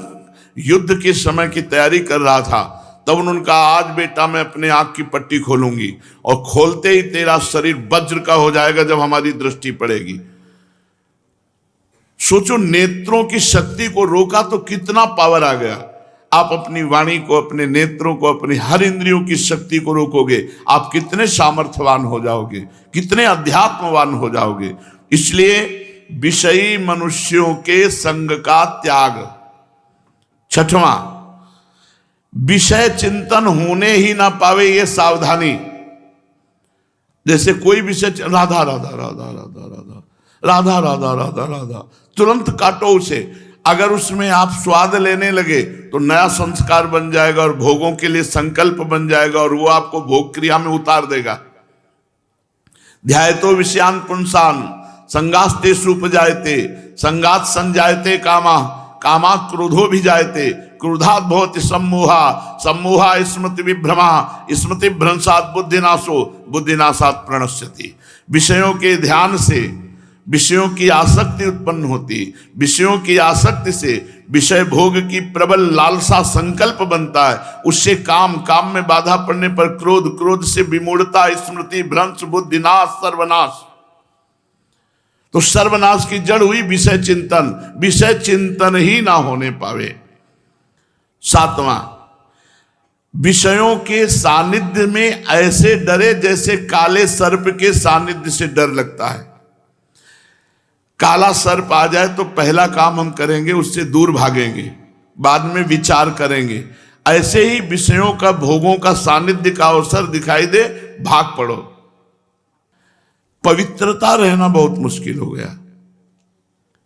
युद्ध के समय की तैयारी कर रहा था, तब उन्होंने कहा आज बेटा मैं अपने आंख की पट्टी खोलूंगी, और खोलते ही तेरा शरीर वज्र का हो जाएगा जब हमारी दृष्टि पड़ेगी। सोचो, नेत्रों की शक्ति को रोका तो कितना पावर आ गया। आप अपनी वाणी को, अपने नेत्रों को, अपनी हर इंद्रियों की शक्ति को रोकोगे, आप कितने सामर्थ्यवान हो जाओगे, कितने अध्यात्मवान हो जाओगे। इसलिए विषयी मनुष्यों के संग का त्याग। 6वां, विषय चिंतन होने ही ना पावे, ये सावधानी। जैसे कोई विषय राधा राधा राधा राधा राधा राधा राधा राधा राधा, तुरंत काटो उसे। अगर उसमें आप स्वाद लेने लगे तो नया संस्कार बन जाएगा और भोगों के लिए संकल्प बन जाएगा और वो आपको भोग क्रिया में उतार देगा। ध्यायतो विषयान पुंसान संगास्ते सुपजायते, संगात संजायते कामा, कामा क्रोधो भी जायते, क्रोधात भवति सम्मोहा, सम्मोहा स्मृति विभ्रमा, स्मृति भ्रंशात बुद्धिनाशो, बुद्धिनाशात प्रणश्यति। विषयों के ध्यान से विषयों की आसक्ति उत्पन्न होती, विषयों की आसक्ति से विषय भोग की प्रबल लालसा संकल्प बनता है, उससे काम, काम में बाधा पड़ने पर क्रोध, क्रोध से विमूढ़ता, स्मृति भ्रंश, बुद्धिनाश, सर्वनाश। तो सर्वनाश की जड़ हुई विषय चिंतन, विषय चिंतन ही ना होने पावे। सातवां, विषयों के सानिध्य में ऐसे डरे जैसे काले सर्प के सानिध्य से डर लगता है। काला सर्प आ जाए तो पहला काम हम करेंगे उससे दूर भागेंगे, बाद में विचार करेंगे। ऐसे ही विषयों का, भोगों का सानिध्य का अवसर दिखाई दे, भाग पड़ो। पवित्रता रहना बहुत मुश्किल हो गया।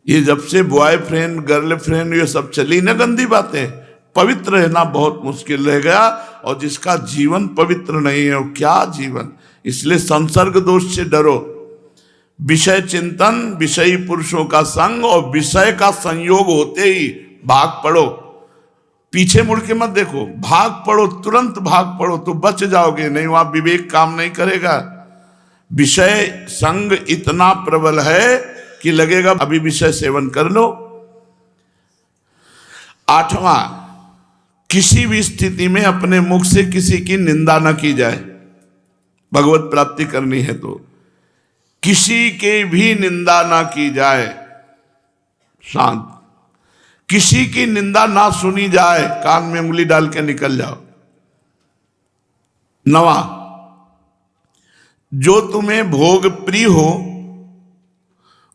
ये जब से बॉयफ्रेंड, गर्लफ्रेंड ये सब चली ना गंदी बातें, पवित्र रहना बहुत मुश्किल रह गया। और जिसका जीवन पवित्र नहीं है वो क्या जीवन। इसलिए संसर्ग दोष से डरो। विषय चिंतन, विषयी पुरुषों का संग और विषय का संयोग होते ही भाग पड़ो। पीछे मुड़ के मत देखो, भाग पड़ो, तुरंत भाग पड़ो तो बच जाओगे, नहीं वहां विवेक काम नहीं करेगा। विषय संग इतना प्रबल है कि लगेगा अभी विषय सेवन कर लो। आठवां, किसी भी स्थिति में अपने मुख से किसी की निंदा न की जाए। भगवत प्राप्ति करनी है तो किसी के भी निंदा ना की जाए, शांत। किसी की निंदा ना सुनी जाए, कान में उंगली डाल के निकल जाओ। नवा, जो तुम्हें भोग प्रिय हो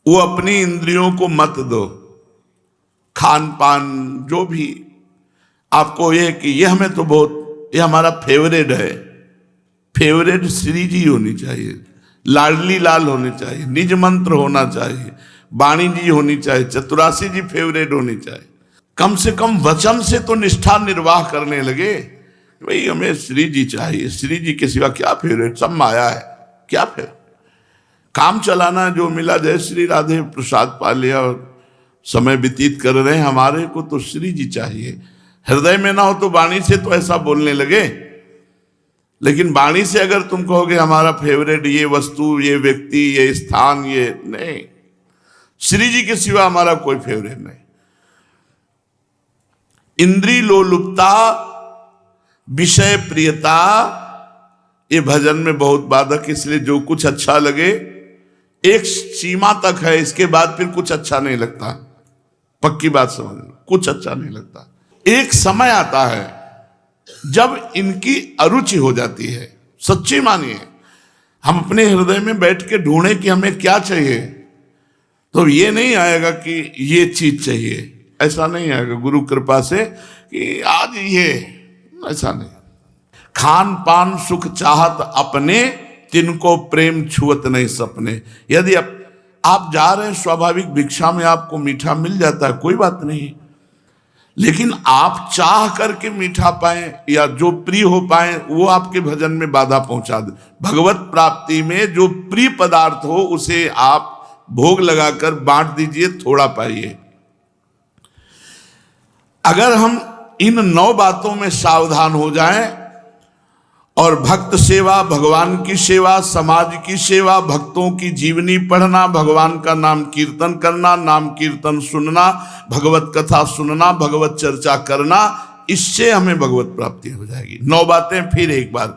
वो अपनी इंद्रियों को मत दो। खान पान जो भी आपको ये कि ये हमें तो बहुत, ये हमारा फेवरेट है, फेवरेट श्री जी होनी चाहिए, लाडली लाल होनी चाहिए, निज मंत्र होना चाहिए, वाणी जी होनी चाहिए, चतुरासी जी फेवरेट होनी चाहिए। कम से कम वचन से तो निष्ठा निर्वाह करने लगे। भाई हमें श्री जी चाहिए, श्री जी के सिवा क्या फेवरेट, सब माया है, क्या फेवरेट। काम चलाना जो मिला, जय श्री राधे प्रसाद पा लिया और समय व्यतीत कर रहे हैं। हमारे को तो श्री जी चाहिए। हृदय में ना हो तो वाणी से तो ऐसा बोलने लगे, लेकिन वाणी से अगर तुम कहोगे हमारा फेवरेट ये वस्तु, ये व्यक्ति, ये स्थान, ये नहीं, श्री जी के सिवा हमारा कोई फेवरेट नहीं। इंद्रिय लोलुपता, विषय प्रियता, ये भजन में बहुत बाधक। इसलिए जो कुछ अच्छा लगे एक सीमा तक है, इसके बाद फिर कुछ अच्छा नहीं लगता। पक्की बात समझना, कुछ अच्छा नहीं लगता। एक समय आता है जब इनकी अरुचि हो जाती है। सच्ची मानिए, हम अपने हृदय में बैठ के ढूंढे कि हमें क्या चाहिए, तो ये नहीं आएगा कि ये चीज चाहिए, ऐसा नहीं आएगा गुरु कृपा से कि आज ये, ऐसा नहीं। खान पान सुख चाहत अपने, तिनको प्रेम छुअत नहीं सपने। यदि आप जा रहे हैं स्वाभाविक भिक्षा में आपको मीठा मिल जाता है, कोई बात नहीं, लेकिन आप चाह करके मीठा पाए या जो प्रिय हो पाए वो आपके भजन में बाधा पहुंचा दे। भगवत प्राप्ति में जो प्रिय पदार्थ हो उसे आप भोग लगाकर बांट दीजिए, थोड़ा पाइए। अगर हम इन 9 बातों में सावधान हो जाएं और भक्त सेवा, भगवान की सेवा, समाज की सेवा, भक्तों की जीवनी पढ़ना, भगवान का नाम कीर्तन करना, नाम कीर्तन सुनना, भगवत कथा सुनना, भगवत चर्चा करना, इससे हमें भगवत प्राप्ति हो जाएगी। 9 बातें फिर एक बार।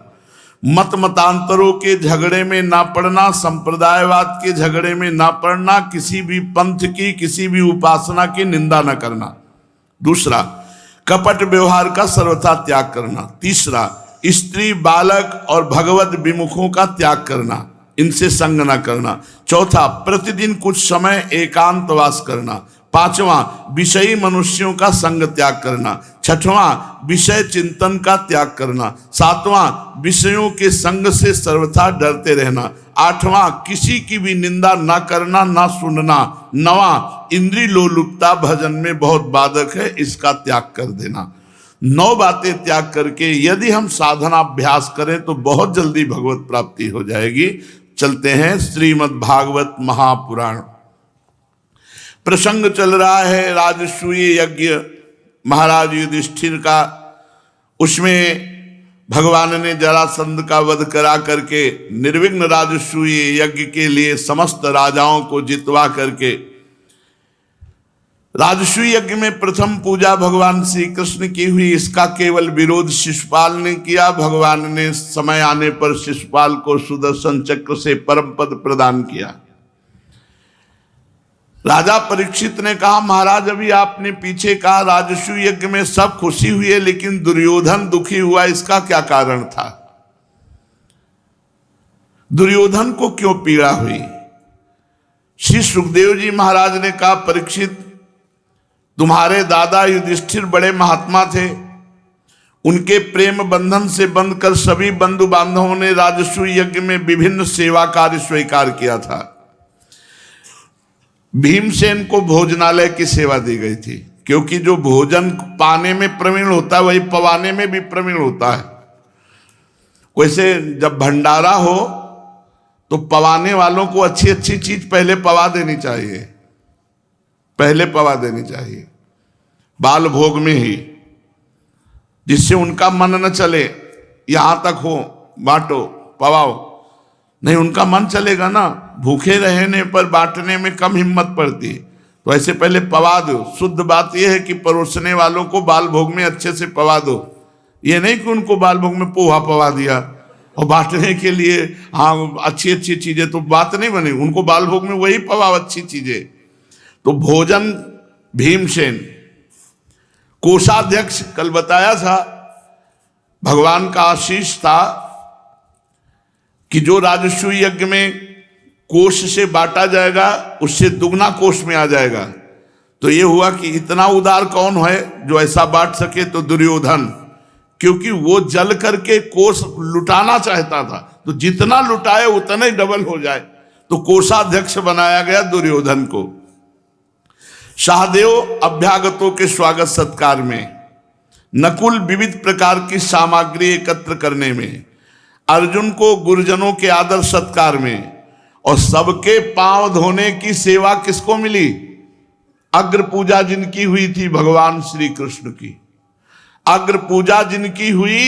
मत मतांतरों के झगड़े में ना पड़ना, संप्रदायवाद के झगड़े में ना पड़ना, किसी भी पंथ की, किसी भी उपासना की निंदा ना करना। दूसरा, कपट व्यवहार का सर्वथा त्याग करना। तीसरा, स्त्री, बालक और भगवत विमुखों का त्याग करना, इनसे संग न करना। चौथा, प्रतिदिन कुछ समय एकांतवास करना। पांचवा, विषयी मनुष्यों का संग त्याग करना। छठवां, विषय चिंतन का त्याग करना। सातवां, विषयों के संग से सर्वथा डरते रहना। आठवां, किसी की भी निंदा ना करना ना सुनना। नवां, इंद्रिय लोलुपता भजन में बहुत बाधक है, इसका त्याग कर देना। 9 बातें त्याग करके यदि हम साधना अभ्यास करें तो बहुत जल्दी भगवत प्राप्ति हो जाएगी। चलते हैं श्रीमद् भागवत महापुराण। प्रसंग चल रहा है राजसूय यज्ञ महाराज युधिष्ठिर का। उसमें भगवान ने जरासंध का वध करा करके निर्विघ्न राजसूय यज्ञ के लिए समस्त राजाओं को जितवा करके राजसूय यज्ञ में प्रथम पूजा भगवान श्री कृष्ण की हुई। इसका केवल विरोध शिशुपाल ने किया। भगवान ने समय आने पर शिशुपाल को सुदर्शन चक्र से परम पद प्रदान किया। राजा परीक्षित ने कहा, महाराज अभी आपने पीछे कहा राजसूय यज्ञ में सब खुशी हुई है, लेकिन दुर्योधन दुखी हुआ, इसका क्या कारण था? दुर्योधन को क्यों पीड़ा हुई? श्री सुखदेव जी महाराज ने कहा, परीक्षित तुम्हारे दादा युधिष्ठिर बड़े महात्मा थे, उनके प्रेम बंधन से बंधकर सभी बंधु बांधवों ने राजसूय यज्ञ में विभिन्न सेवा कार्य स्वीकार किया था। भीमसेन को भोजनालय की सेवा दी गई थी, क्योंकि जो भोजन पाने में प्रवीण होता है वही पवाने में भी प्रवीण होता है। वैसे जब भंडारा हो तो पवाने वालों को अच्छी अच्छी चीज पहले पवा देनी चाहिए, पहले पवा देनी चाहिए बाल भोग में ही, जिससे उनका मन न चले यहां तक हो बांटो पवाओ, नहीं उनका मन चलेगा ना। भूखे रहने पर बांटने में कम हिम्मत पड़ती है, तो ऐसे पहले पवा दो। शुद्ध बात यह है कि परोसने वालों को बाल भोग में अच्छे से पवा दो। ये नहीं कि उनको बाल भोग में पोहा पवा दिया और बांटने के लिए हाँ अच्छी अच्छी चीजें, तो बात नहीं बनी। उनको बाल भोग में वही पवाओ अच्छी चीजें। तो भोजन भीमसेन कोषाध्यक्ष, कल बताया था भगवान का आशीष था कि जो राजसूय यज्ञ में कोष से बांटा जाएगा उससे दुगना कोष में आ जाएगा। तो ये हुआ कि इतना उदार कौन है जो ऐसा बांट सके? तो दुर्योधन, क्योंकि वो जल करके कोष लुटाना चाहता था, तो जितना लुटाए उतना ही डबल हो जाए, तो कोषाध्यक्ष बनाया गया दुर्योधन को। सहदेव अभ्यागतों के स्वागत सत्कार में, नकुल विविध प्रकार की सामग्री एकत्र करने में, अर्जुन को गुरुजनों के आदर सत्कार में, और सबके पांव धोने की सेवा किसको मिली? अग्र पूजा जिनकी हुई थी भगवान श्री कृष्ण की, अग्र पूजा जिनकी हुई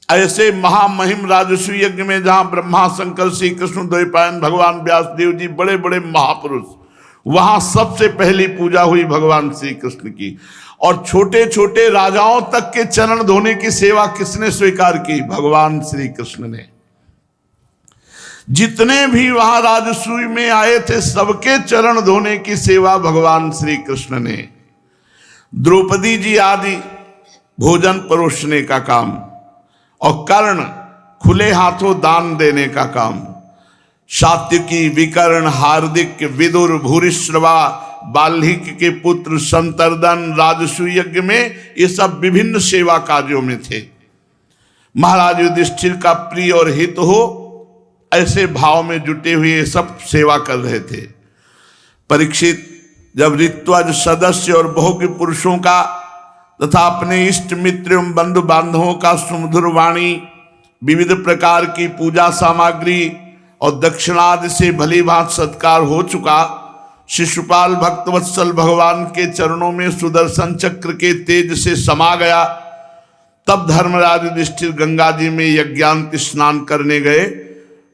ऐसे महामहिम राजसूय यज्ञ में, जहां ब्रह्मा शंकर श्री कृष्ण द्वैपायन भगवान व्यासदेव जी बड़े बड़े महापुरुष, वहां सबसे पहली पूजा हुई भगवान श्री कृष्ण की। और छोटे छोटे राजाओं तक के चरण धोने की सेवा किसने स्वीकार की? भगवान श्री कृष्ण ने। जितने भी वहां राजसूय में आए थे सबके चरण धोने की सेवा भगवान श्री कृष्ण ने। द्रौपदी जी आदि भोजन परोसने का काम, और कर्ण खुले हाथों दान देने का काम। सात्विकी, विकर्ण, हार्दिक, विदुर, भूरिश्रवा, बाल्हिक के पुत्र संतर्दन राजसूय यज्ञ में ये सब विभिन्न सेवा कार्यों में थे। महाराज युधिष्ठिर का प्रिय और हित हो ऐसे भाव में जुटे हुए सब सेवा कर रहे थे। परीक्षित जब ऋत्वज सदस्य और भोग्य पुरुषों का तथा अपने इष्ट मित्र एवं बंधु बांधवों का सुमधुर वाणी, विविध प्रकार की पूजा सामग्री और दक्षिणादि से भली भांति सत्कार हो चुका, शिशुपाल भक्तवत्सल भगवान के चरणों में सुदर्शन चक्र के तेज से समा गया। तब धर्मराज युधिष्ठिर गंगा जी में यज्ञांत स्नान करने गए,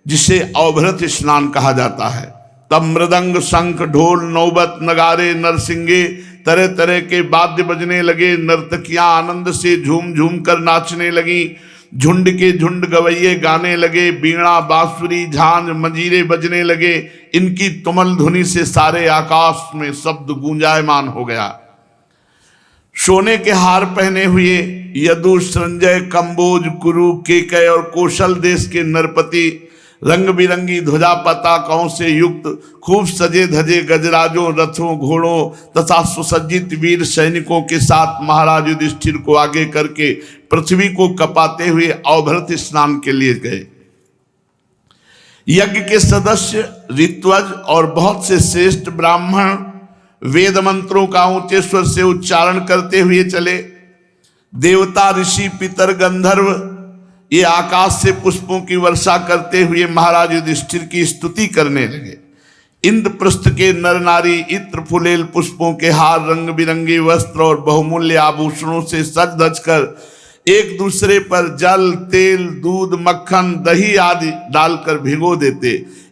जिसे अवभृत स्नान कहा जाता है। तब मृदंग, शंख, ढोल, नौबत, नगारे, नरसिंगे, तरह तरह के वाद्य बजने लगे। नर्तकियां आनंद से झूम झूम कर नाचने लगी। झुंड के झुंड गवैये गाने लगे। बीणा, बांसुरी, झांझ, मंजीरे बजने लगे। इनकी तुमल ध्वनि से सारे आकाश में शब्द गूंजायमान हो गया। सोने के हार पहने हुए यदु, संजय, कंबोज, कुरु, केकय और कौशल देश के नरपति रंग बिरंगी ध्वजा पताकाओं से युक्त खूब सजे धजे गजराजों, रथों, घोड़ों तथा सुसज्जित वीर सैनिकों के साथ महाराज युधिष्ठिर को आगे करके पृथ्वी को कपाते हुए अवभृत स्नान के लिए गए। यज्ञ के सदस्य ऋत्वज और बहुत से श्रेष्ठ ब्राह्मण वेद मंत्रों का ऊंचे स्वर से उच्चारण करते हुए चले। देवता, ऋषि, पितर, गंधर्व ये आकाश से पुष्पों की वर्षा करते हुए महाराज युधिष्ठिर की स्तुति करने लगे। इंद्रप्रस्थ के नर नारी इत्र फुलेल पुष्पों के हार, रंग बिरंगे वस्त्र और बहुमूल्य आभूषणों से सज धज कर एक दूसरे पर जल, तेल, दूध, मक्खन, दही आदि डालकर भिगो देते,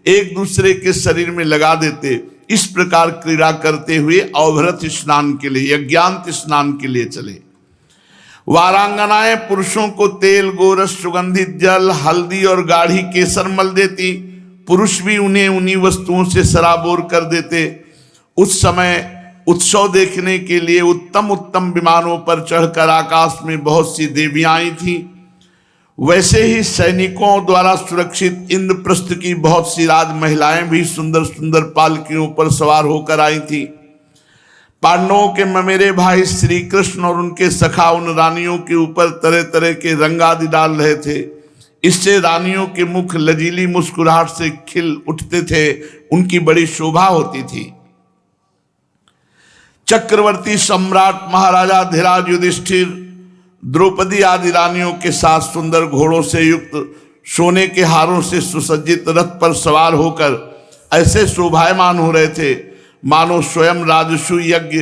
एक दूसरे के शरीर में लगा देते। इस प्रकार क्रीड़ा करते हुए अवभृत स्नान के लिए, यज्ञांत स्नान के लिए चले। वारांगनाएं पुरुषों को तेल, गोरस, सुगंधित जल, हल्दी और गाढ़ी केसर मल देती। पुरुष भी उन्हें उन्हीं वस्तुओं से सराबोर कर देते। उस समय उत्सव देखने के लिए उत्तम उत्तम विमानों पर चढ़कर आकाश में बहुत सी देवियां आई थीं। वैसे ही सैनिकों द्वारा सुरक्षित इंद्रप्रस्थ की बहुत सी राज महिलाएं भी सुंदर सुंदर पालकियों पर सवार होकर आई थीं। पांडवों के ममेरे भाई श्री कृष्ण और उनके सखा उन रानियों के ऊपर तरह तरह के रंग आदि डाल रहे थे। इससे रानियों के मुख लजीली मुस्कुराहट से खिल उठते थे, उनकी बड़ी शोभा होती थी। चक्रवर्ती सम्राट महाराजा धीराज युधिष्ठिर द्रौपदी आदि रानियों के साथ सुंदर घोड़ों से युक्त सोने के हारों से सुसज्जित रथ पर सवार होकर ऐसे शोभायमान हो रहे थे मानो स्वयं राजसूय यज्ञ,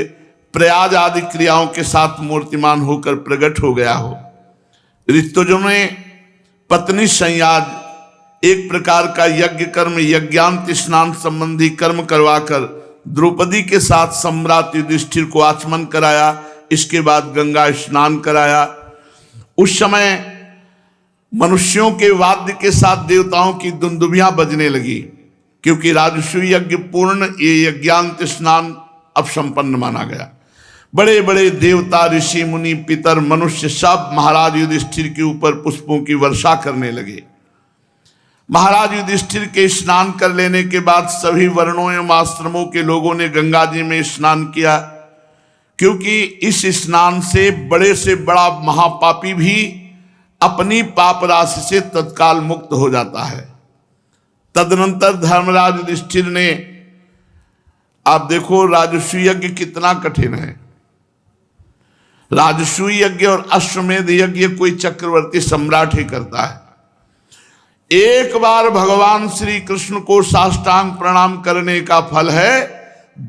प्रयाग आदि क्रियाओं के साथ मूर्तिमान होकर प्रकट हो गया हो। ऋतुजों ने पत्नी संयाज एक प्रकार का यज्ञ कर्म, यज्ञांत स्नान संबंधी कर्म करवाकर द्रौपदी के साथ सम्राट युधिष्ठिर को आचमन कराया। इसके बाद गंगा स्नान कराया। उस समय मनुष्यों के वाद्य के साथ देवताओं की दुंदुभियां बजने लगी, क्योंकि राजसूय यज्ञ पूर्ण, ये यज्ञांत स्नान अब संपन्न माना गया। बड़े बड़े देवता, ऋषि, मुनि, पितर, मनुष्य सब महाराज युधिष्ठिर के ऊपर पुष्पों की वर्षा करने लगे। महाराज युधिष्ठिर के स्नान कर लेने के बाद सभी वर्णों एवं आश्रमों के लोगों ने गंगा जी में स्नान किया, क्योंकि इस स्नान से बड़ा महापापी भी अपनी पाप राशि से तत्काल मुक्त हो जाता है। तदनंतर धर्मराज युधिष्ठिर ने, आप देखो राजसूय यज्ञ कितना कठिन है। राजसूय यज्ञ और अश्वमेध यज्ञ कोई चक्रवर्ती सम्राट ही करता है। एक बार भगवान श्री कृष्ण को साष्टांग प्रणाम करने का फल है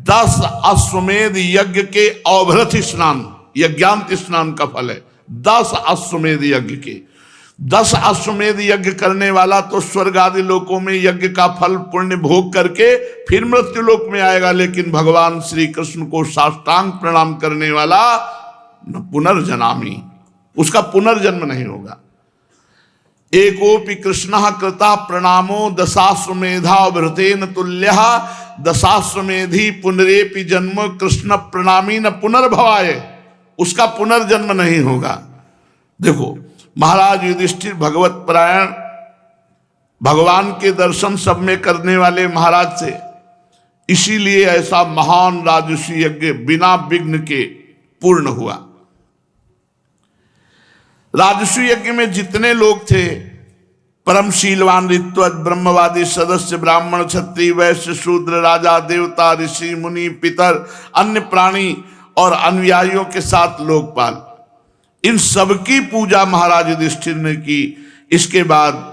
10 अश्वमेध यज्ञ के अवभृत स्नान, यज्ञांत स्नान का फल है 10 अश्वमेध यज्ञ के। 10 अश्वमेध यज्ञ करने वाला तो स्वर्ग आदि लोकों में यज्ञ का फल पुण्य भोग करके फिर मृत्यु लोक में आएगा, लेकिन भगवान श्री कृष्ण को साष्टांग प्रणाम करने वाला न पुनर्जनामी, उसका पुनर्जन्म नहीं होगा। एकोपि कृष्णः कृता प्रणामो दशाश्वमेधावृतेन तुल्यः दशाश्वमेधी पुनरेपि जन्म कृष्ण प्रणामी न पुनर्भवाय, उसका पुनर्जन्म नहीं होगा। देखो महाराज युधिष्ठिर भगवत परायण, भगवान के दर्शन सब में करने वाले महाराज थे, इसीलिए ऐसा महान राजसूय यज्ञ बिना विघ्न के पूर्ण हुआ। राजसूय यज्ञ में जितने लोग थे, परम शीलवान, ऋत्वज, ब्रह्मवादी सदस्य, ब्राह्मण, क्षत्रिय, वैश्य, शूद्र, राजा, देवता, ऋषि, मुनि, पितर, अन्य प्राणी और अनुयायियों के साथ लोकपाल, इन सबकी पूजा महाराज युधिष्ठिर ने की। इसके बाद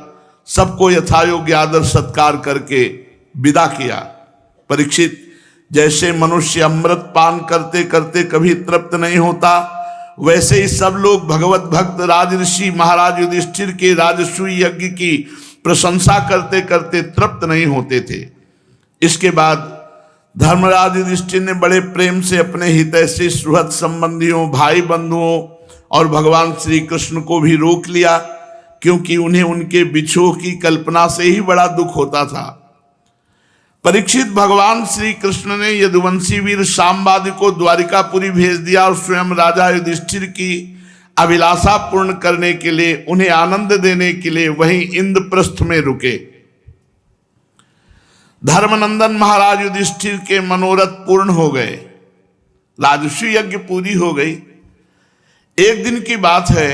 सबको यथायोग्य आदर सत्कार करके विदा किया। परीक्षित, जैसे मनुष्य अमृत पान करते करते कभी तृप्त नहीं होता, वैसे ही सब लोग भगवत भक्त राजऋषि महाराज युधिष्ठिर के राजसूय यज्ञ की प्रशंसा करते करते तृप्त नहीं होते थे। इसके बाद धर्मराज युधिष्ठिर ने बड़े प्रेम से अपने हितैषी सुहृद संबंधियों, भाई बंधुओं और भगवान श्री कृष्ण को भी रोक लिया, क्योंकि उन्हें उनके बिछोह की कल्पना से ही बड़ा दुख होता था। परीक्षित, भगवान श्री कृष्ण ने यदुवंशी वीर शांबादि को द्वारिकापुरी भेज दिया और स्वयं राजा युधिष्ठिर की अभिलाषा पूर्ण करने के लिए, उन्हें आनंद देने के लिए वहीं इंद्रप्रस्थ में रुके। धर्मनंदन महाराज युधिष्ठिर के मनोरथ पूर्ण हो गए, राजसूय यज्ञ पूरी हो गई। एक दिन की बात है,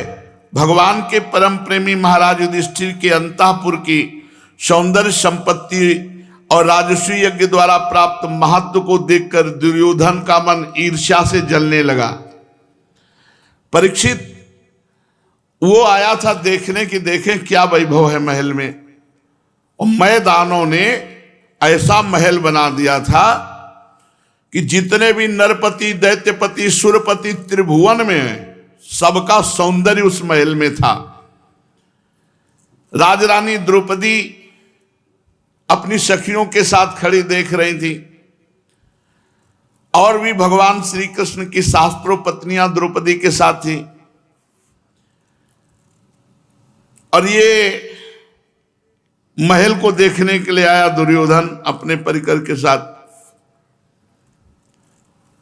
भगवान के परम प्रेमी महाराज युधिष्ठिर के अंतःपुर की सौंदर्य संपत्ति और राजसूय यज्ञ द्वारा प्राप्त महत्व को देखकर दुर्योधन का मन ईर्ष्या से जलने लगा। परीक्षित वो आया था देखने की देखें क्या वैभव है महल में, और मैदानों ने ऐसा महल बना दिया था कि जितने भी नरपति, दैत्यपति, सुरपति त्रिभुवन में हैं, सबका सौंदर्य उस महल में था। राजरानी द्रौपदी अपनी सखियों के साथ खड़ी देख रही थी, और भी भगवान श्री कृष्ण की शास्त्रों पत्नियां द्रौपदी के साथ थी। और ये महल को देखने के लिए आया दुर्योधन अपने परिकर के साथ।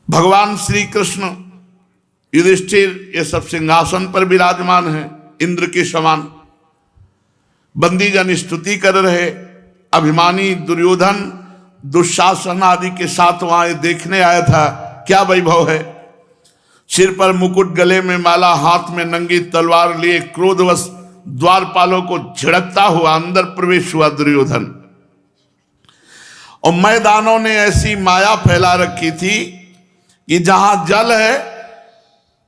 भगवान श्री कृष्ण, युधिष्ठिर ये सब सिंहासन पर विराजमान है, इंद्र के समान। बंदीजन स्तुति कर रहे। अभिमानी दुर्योधन दुशासन आदि के साथ वहां देखने आया था क्या वैभव है। सिर पर मुकुट, गले में माला, हाथ में नंगी तलवार लिए क्रोधवश द्वारपालों को झिड़कता हुआ अंदर प्रवेश हुआ दुर्योधन। और मैदानों ने ऐसी माया फैला रखी थी कि जहां जल है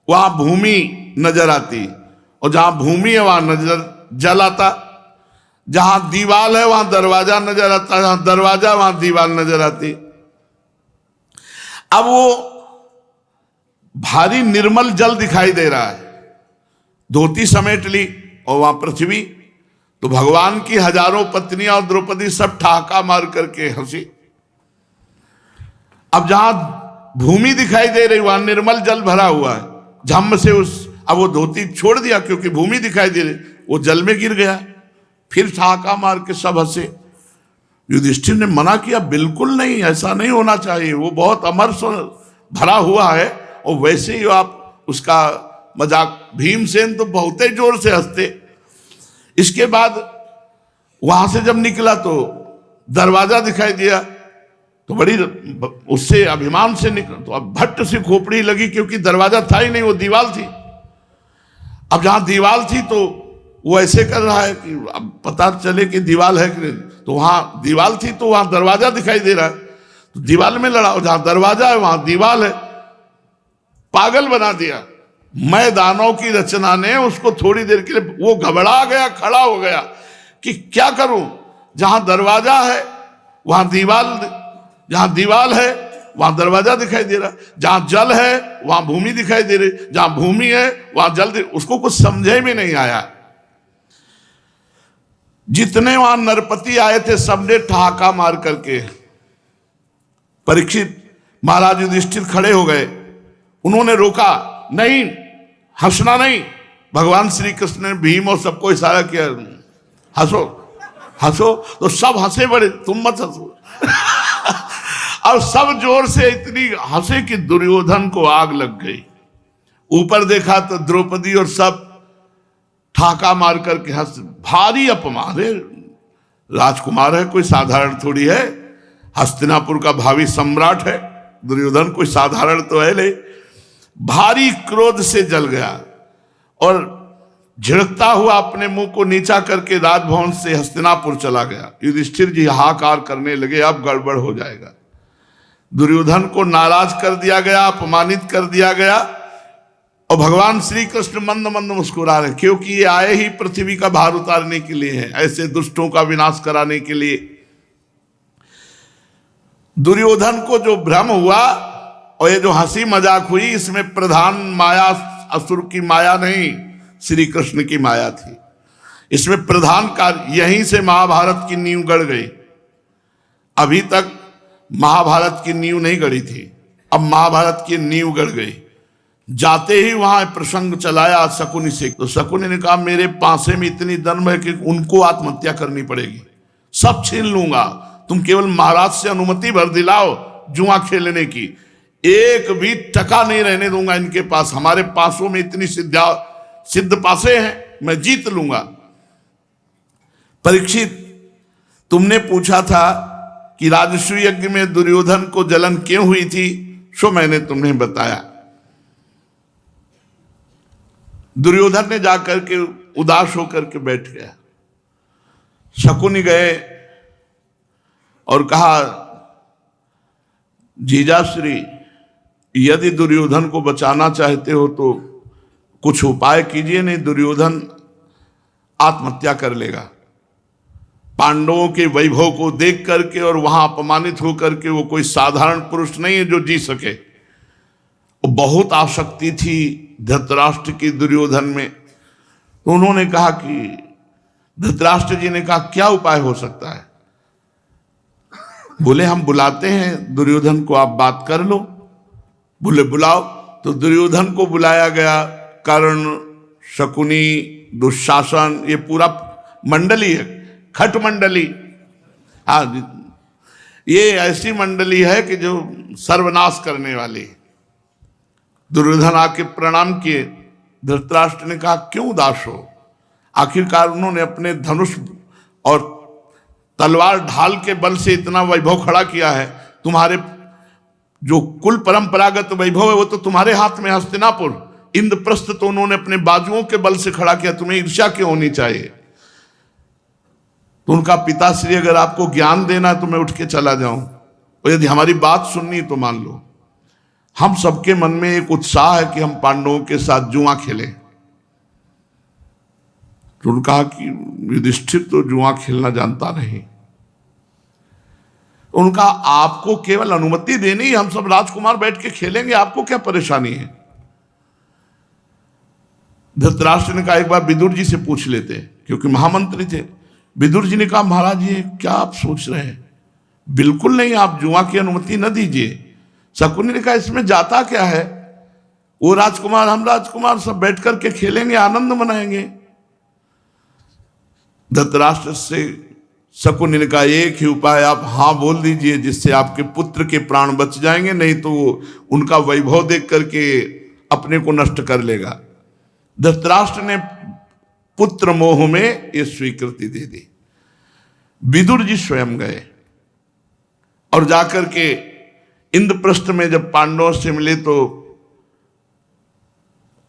वहां भूमि नजर आती, और जहां भूमि है वहां नजर जल आता, जहां दीवाल है वहां दरवाजा नजर आता, जहां दरवाजा वहां दीवाल नजर आती। अब वो भारी निर्मल जल दिखाई दे रहा है, धोती समेट ली, और वहां पृथ्वी। तो भगवान की हजारों पत्नियां और द्रौपदी सब ठहाका मार करके हंसी। अब जहां भूमि दिखाई दे रही वहां निर्मल जल भरा हुआ है, झम से अब वो धोती छोड़ दिया क्योंकि भूमि दिखाई दे रही, वो जल में गिर गया। फिर ठहाका मार के सब हंसे। युधिष्ठिर ने मना किया, बिल्कुल नहीं, ऐसा नहीं होना चाहिए, वो बहुत अमर भरा हुआ है, और वैसे ही आप उसका मजाक। भीमसेन तो बहुत ही जोर से हंसते। इसके बाद वहां से जब निकला तो दरवाजा दिखाई दिया, तो बड़ी उससे अभिमान से निकला, तो अब भट्ट से खोपड़ी लगी क्योंकि दरवाजा था ही नहीं, वो दीवार थी। अब जहां दीवार थी तो वो ऐसे कर रहा है कि अब पता चले कि दीवार है कि नहीं, तो वहां दीवार थी तो वहां दरवाजा दिखाई दे रहा है, तो दीवार में लड़ा, और जहां दरवाजा है वहां दीवार है। पागल बना दिया। मैदानों की रचना ने उसको थोड़ी देर के लिए, वो घबरा गया, खड़ा हो गया कि क्या करूं, जहां दरवाजा है वहां दीवार, जहां दीवार है वहां दरवाजा दिखाई दे रहा, जहां जल है वहां भूमि दिखाई दे रही, जहां भूमि है वहां जल। उसको कुछ समझे में नहीं आया। जितने वहां नरपति आए थे सबने ठहाका मार करके। परीक्षित महाराज युधिष्ठिर खड़े हो गए, उन्होंने रोका, नहीं हंसना नहीं। भगवान श्री कृष्ण ने भीम और सबको इशारा किया, हंसो हंसो, तो सब हंसे, बड़े तुम मत हंसो। और सब जोर से इतनी हंसे कि दुर्योधन को आग लग गई। ऊपर देखा तो द्रौपदी और सब ठाका मार करके हंस। भारी अपमान है, राजकुमार है, कोई साधारण थोड़ी है, हस्तिनापुर का भावी सम्राट है दुर्योधन, कोई साधारण तो है नहीं। भारी क्रोध से जल गया और झिड़कता हुआ अपने मुंह को नीचा करके राजभवन से हस्तिनापुर चला गया। युधिष्ठिर जी हाहाकार करने लगे, अब गड़बड़ हो जाएगा। दुर्योधन को नाराज कर दिया गया, अपमानित कर दिया गया, और भगवान श्री कृष्ण मंद मंद मुस्कुरा रहे, क्योंकि ये आए ही पृथ्वी का भार उतारने के लिए हैं, ऐसे दुष्टों का विनाश कराने के लिए। दुर्योधन को जो भ्रम हुआ और ये जो हंसी मजाक हुई, इसमें प्रधान माया असुर की माया नहीं, श्री कृष्ण की माया थी। इसमें प्रधान कार्य, यहीं से महाभारत की नींव गड़ गई। अभी तक महाभारत की नींव नहीं गड़ी थी, अब महाभारत की नींव गड़ गई। जाते ही वहां प्रसंग चलाया शकुनी से, तो शकुनी ने कहा, मेरे पासे में इतनी दम है कि उनको आत्महत्या करनी पड़ेगी, सब छीन लूंगा, तुम केवल महाराज से अनुमति भर दिलाओ जुआ खेलने की, एक भी टका नहीं रहने दूंगा इनके पास, हमारे पासों में इतनी सिद्ध पासे हैं, मैं जीत लूंगा। परीक्षित, तुमने पूछा था कि राजसूय यज्ञ में दुर्योधन को जलन क्यों हुई थी, सो मैंने तुम्हें बताया। दुर्योधन ने जाकर के उदास होकर के बैठ गया। शकुनी गए और कहा, जीजाश्री, यदि दुर्योधन को बचाना चाहते हो तो कुछ उपाय कीजिए, नहीं दुर्योधन आत्महत्या कर लेगा। पांडवों के वैभव को देख करके और वहां अपमानित होकर के वो कोई साधारण पुरुष नहीं है जो जी सके। वो बहुत आसक्ति थी धृतराष्ट्र की दुर्योधन में। तो उन्होंने कहा कि धृतराष्ट्र जी ने कहा, क्या उपाय हो सकता है? बोले, हम बुलाते हैं दुर्योधन को, आप बात कर लो। बोले, बुलाओ। तो दुर्योधन को बुलाया गया। कर्ण, शकुनी, दुशासन, ये पूरा मंडली है, खट मंडली। हाँ, ये ऐसी मंडली है कि जो सर्वनाश करने वाली। दुर्योधन आके प्रणाम किए। धृतराष्ट्र ने कहा, क्यों उदास हो? आखिरकार उन्होंने अपने धनुष और तलवार ढाल के बल से इतना वैभव खड़ा किया है। तुम्हारे जो कुल परंपरागत वैभव है वो तो तुम्हारे हाथ में। हस्तिनापुर, इंद्रप्रस्थ तो उन्होंने अपने बाजुओं के बल से खड़ा किया। तुम्हें ईर्ष्या क्यों होनी चाहिए? तो उनका पिताश्री, अगर आपको ज्ञान देना है तो मैं उठ के चला जाऊं, और यदि हमारी बात सुननी तो मान लो। हम सबके मन में एक उत्साह है कि हम पांडवों के साथ जुआ खेलें। तो उन्होंने कहा कि युधिष्ठिर तो जुआ खेलना जानता नहीं। उनका, आपको केवल अनुमति देनी, हम सब राजकुमार बैठ के खेलेंगे, आपको क्या परेशानी है? धृतराष्ट्र ने कहा, एक बार विदुर जी से पूछ लेते, क्योंकि महामंत्री थे। विदुर जी ने कहा, महाराज ये क्या आप सोच रहे हैं? बिल्कुल नहीं, आप जुआ की अनुमति न दीजिए। शकुनी ने कहा, इसमें जाता क्या है? वो राजकुमार, हम राजकुमार सब बैठ करके खेलेंगे, आनंद मनाएंगे। धृतराष्ट्र से शकुनी ने कहा, एक ही उपाय, आप हाँ बोल दीजिए, जिससे आपके पुत्र के प्राण बच जाएंगे, नहीं तो उनका वैभव देख करके अपने को नष्ट कर लेगा। धृतराष्ट्र ने पुत्र मोह में ये स्वीकृति दे दी। विदुर जी स्वयं गए और जाकर के इंद्रप्रस्थ में जब पांडवों से मिले तो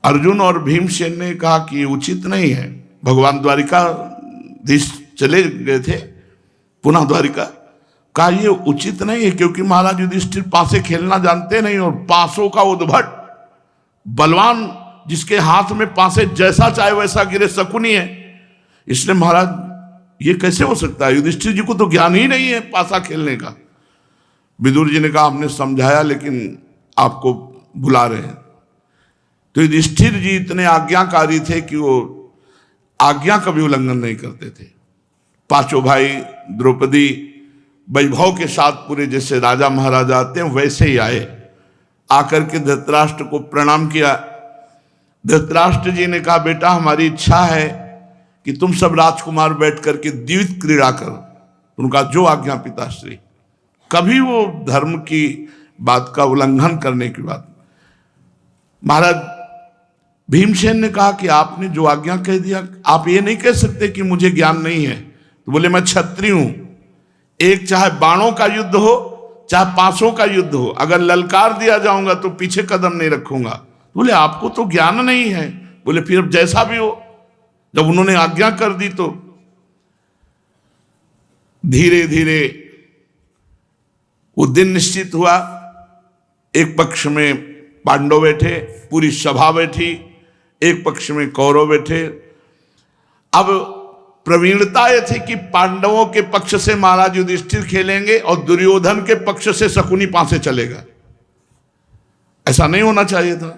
अर्जुन और भीमसेन ने कहा कि उचित नहीं है। भगवान द्वारिकाधीश चले गए थे पुनः द्वारिका। कहा, ये उचित नहीं है, क्योंकि महाराज युधिष्ठिर पासे खेलना जानते नहीं, और पासों का उद्भट बलवान, जिसके हाथ में पासे जैसा चाहे वैसा गिरे, शकुनी है। इसलिए महाराज ये कैसे हो सकता है? युधिष्ठिर जी को तो ज्ञान ही नहीं है पासा खेलने का। विदुर जी ने कहा, हमने समझाया लेकिन आपको बुला रहे हैं। तो युधिष्ठिर जी इतने आज्ञाकारी थे कि वो आज्ञा कभी उल्लंघन नहीं करते थे। पांचों भाई द्रौपदी वैभव के साथ पूरे जैसे राजा महाराजा आते हैं वैसे ही आए। आकर के धृतराष्ट्र को प्रणाम किया। धृतराष्ट्र जी ने कहा, बेटा हमारी इच्छा है कि तुम सब राजकुमार बैठ करके द्वित क्रीड़ा करो। उनका, जो आज्ञा पिताश्री। कभी वो धर्म की बात का उल्लंघन करने की बात। महाराज भीमसेन ने कहा कि आपने जो आज्ञा कह दिया, आप ये नहीं कह सकते कि मुझे ज्ञान नहीं है। तो बोले, मैं क्षत्रिय हूं, एक चाहे बाणों का युद्ध हो चाहे पासों का युद्ध हो, अगर ललकार दिया जाऊंगा तो पीछे कदम नहीं रखूंगा। बोले, आपको तो ज्ञान नहीं है। बोले, फिर जैसा भी हो। जब उन्होंने आज्ञा कर दी तो धीरे धीरे वो दिन निश्चित हुआ। एक पक्ष में पांडव बैठे, पूरी सभा बैठी, एक पक्ष में कौरव बैठे। अब प्रवीणता यह थी कि पांडवों के पक्ष से महाराज युधिष्ठिर खेलेंगे और दुर्योधन के पक्ष से शकुनी पासे चलेगा। ऐसा नहीं होना चाहिए था।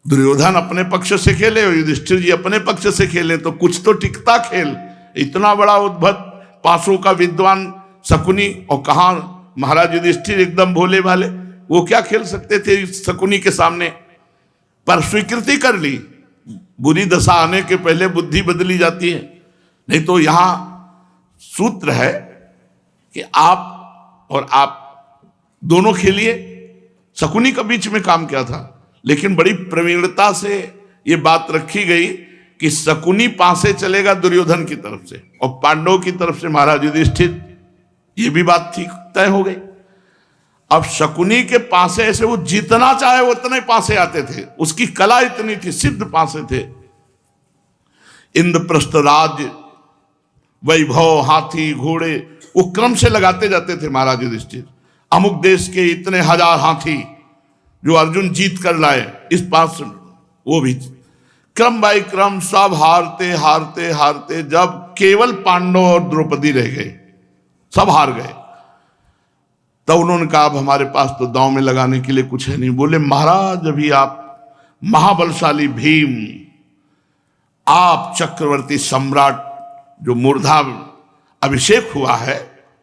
दुर्योधन अपने पक्ष से खेले और युधिष्ठिर जी अपने पक्ष से खेले तो कुछ तो टिकता खेल। इतना बड़ा उद्भट पासों का विद्वान शकुनी, और कहा महाराज युधिष्ठिर एकदम भोले भाले, वो क्या खेल सकते थे शकुनी के सामने। पर स्वीकृति कर ली। बुरी दशा आने के पहले बुद्धि बदली जाती है। नहीं तो यहां सूत्र है कि आप और आप दोनों खेलिए। शकुनी का बीच में काम क्या था, लेकिन बड़ी प्रवीणता से यह बात रखी गई कि शकुनी पासे चलेगा दुर्योधन की तरफ से और पांडवों की तरफ से महाराज युधिष्ठिर। ये भी बात ठीक तय हो गई। अब शकुनी के पासे ऐसे वो जितना चाहे उतने पासे आते थे, उसकी कला इतनी थी, सिद्ध पासे थे। इंद्रप्रस्थ राज वैभव, हाथी घोड़े वो क्रम से लगाते जाते थे महाराज युधिष्ठिर। अमुक देश के इतने हजार हाथी जो अर्जुन जीत कर लाए, इस पास वो भी क्रम बाय क्रम सब हारते हारते हारते जब केवल पांडव और द्रौपदी रह गए, सब हार गए, तब उन्होंने कहा अब हमारे पास तो दांव में लगाने के लिए कुछ है नहीं। बोले महाराज अभी आप महाबलशाली भीम, आप चक्रवर्ती सम्राट जो मूर्धा अभिषेक हुआ है,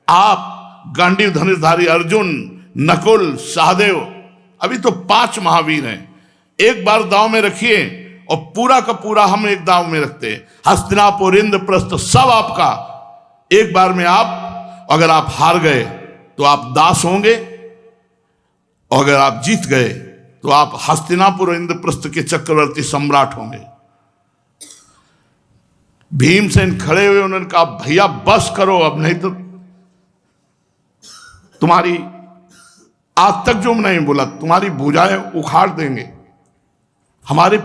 आप गांडीव धनुषधारी अर्जुन, नकुल, सहदेव, अभी तो 5 महावीर हैं। एक बार दांव में रखिए और पूरा का पूरा हम एक दांव में रखते हैं। हस्तिनापुर, इंद्रप्रस्थ सब आपका। एक बार में आप, अगर आप हार गए तो आप दास होंगे, और अगर आप जीत गए तो आप हस्तिनापुर और इंद्रप्रस्थ के चक्रवर्ती सम्राट होंगे। भीमसेन खड़े हुए, उन्होंने कहा भैया बस करो अब, नहीं तो तुम्हारी, आज तक जो नहीं बोला, तुम्हारी भुजाएं उखाड़ देंगे। हमारे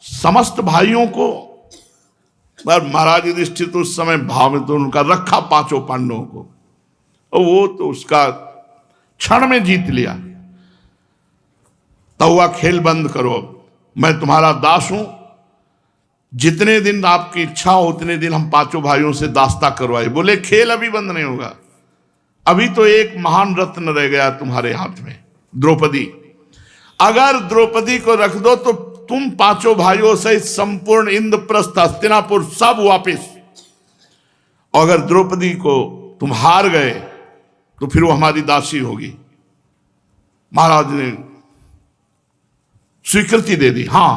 समस्त भाइयों को, महाराज युधिष्ठिर तो उस समय भाव में तो उनका रखा 5 पांडवों को, और वो तो उसका क्षण में जीत लिया। तो हुआ खेल बंद करो, मैं तुम्हारा दास हूं, जितने दिन आपकी इच्छा हो उतने दिन हम 5 भाइयों से दास्ता करवाए। बोले खेल अभी बंद नहीं होगा, अभी तो एक महान रत्न रह गया तुम्हारे हाथ में, द्रौपदी। अगर द्रौपदी को रख दो तो तुम 5 भाइयों सहित संपूर्ण इंद्रप्रस्थ, हस्तिनापुर सब वापिस। और अगर द्रौपदी को तुम हार गए तो फिर वो हमारी दासी होगी। महाराज ने स्वीकृति दे दी। हां,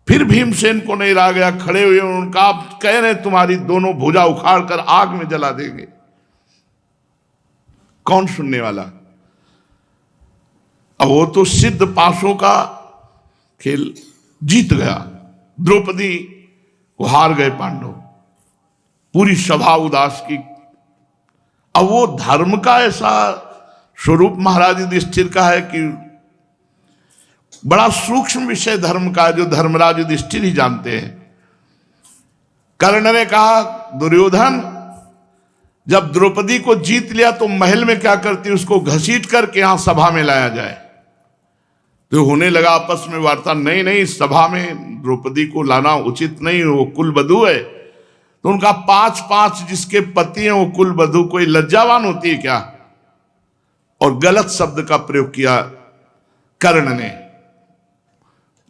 फिर भीमसेन को नहीं रहा गया, खड़े हुए उनका, आप कह रहे तुम्हारी दोनों भुजा उखाड़ कर आग में जला देंगे, कौन सुनने वाला। अब वो तो सिद्ध पासों का खेल जीत गया, द्रौपदी को हार गए पांडव, पूरी सभा उदास की। अब वो धर्म का ऐसा स्वरूप महाराज युधिष्ठिर का है कि बड़ा सूक्ष्म विषय धर्म का, जो धर्मराज युधिष्ठिर ही जानते हैं। कर्ण ने कहा दुर्योधन जब द्रौपदी को जीत लिया तो महल में क्या करती, उसको घसीट करके यहां सभा में लाया जाए। तो होने लगा आपस में वार्ता, नहीं नहीं सभा में द्रौपदी को लाना उचित नहीं, वो कुलवधू है। तो उनका 5 जिसके पति हैं वो कुलवधू कोई लज्जावान होती है क्या। और गलत शब्द का प्रयोग किया कर्ण ने,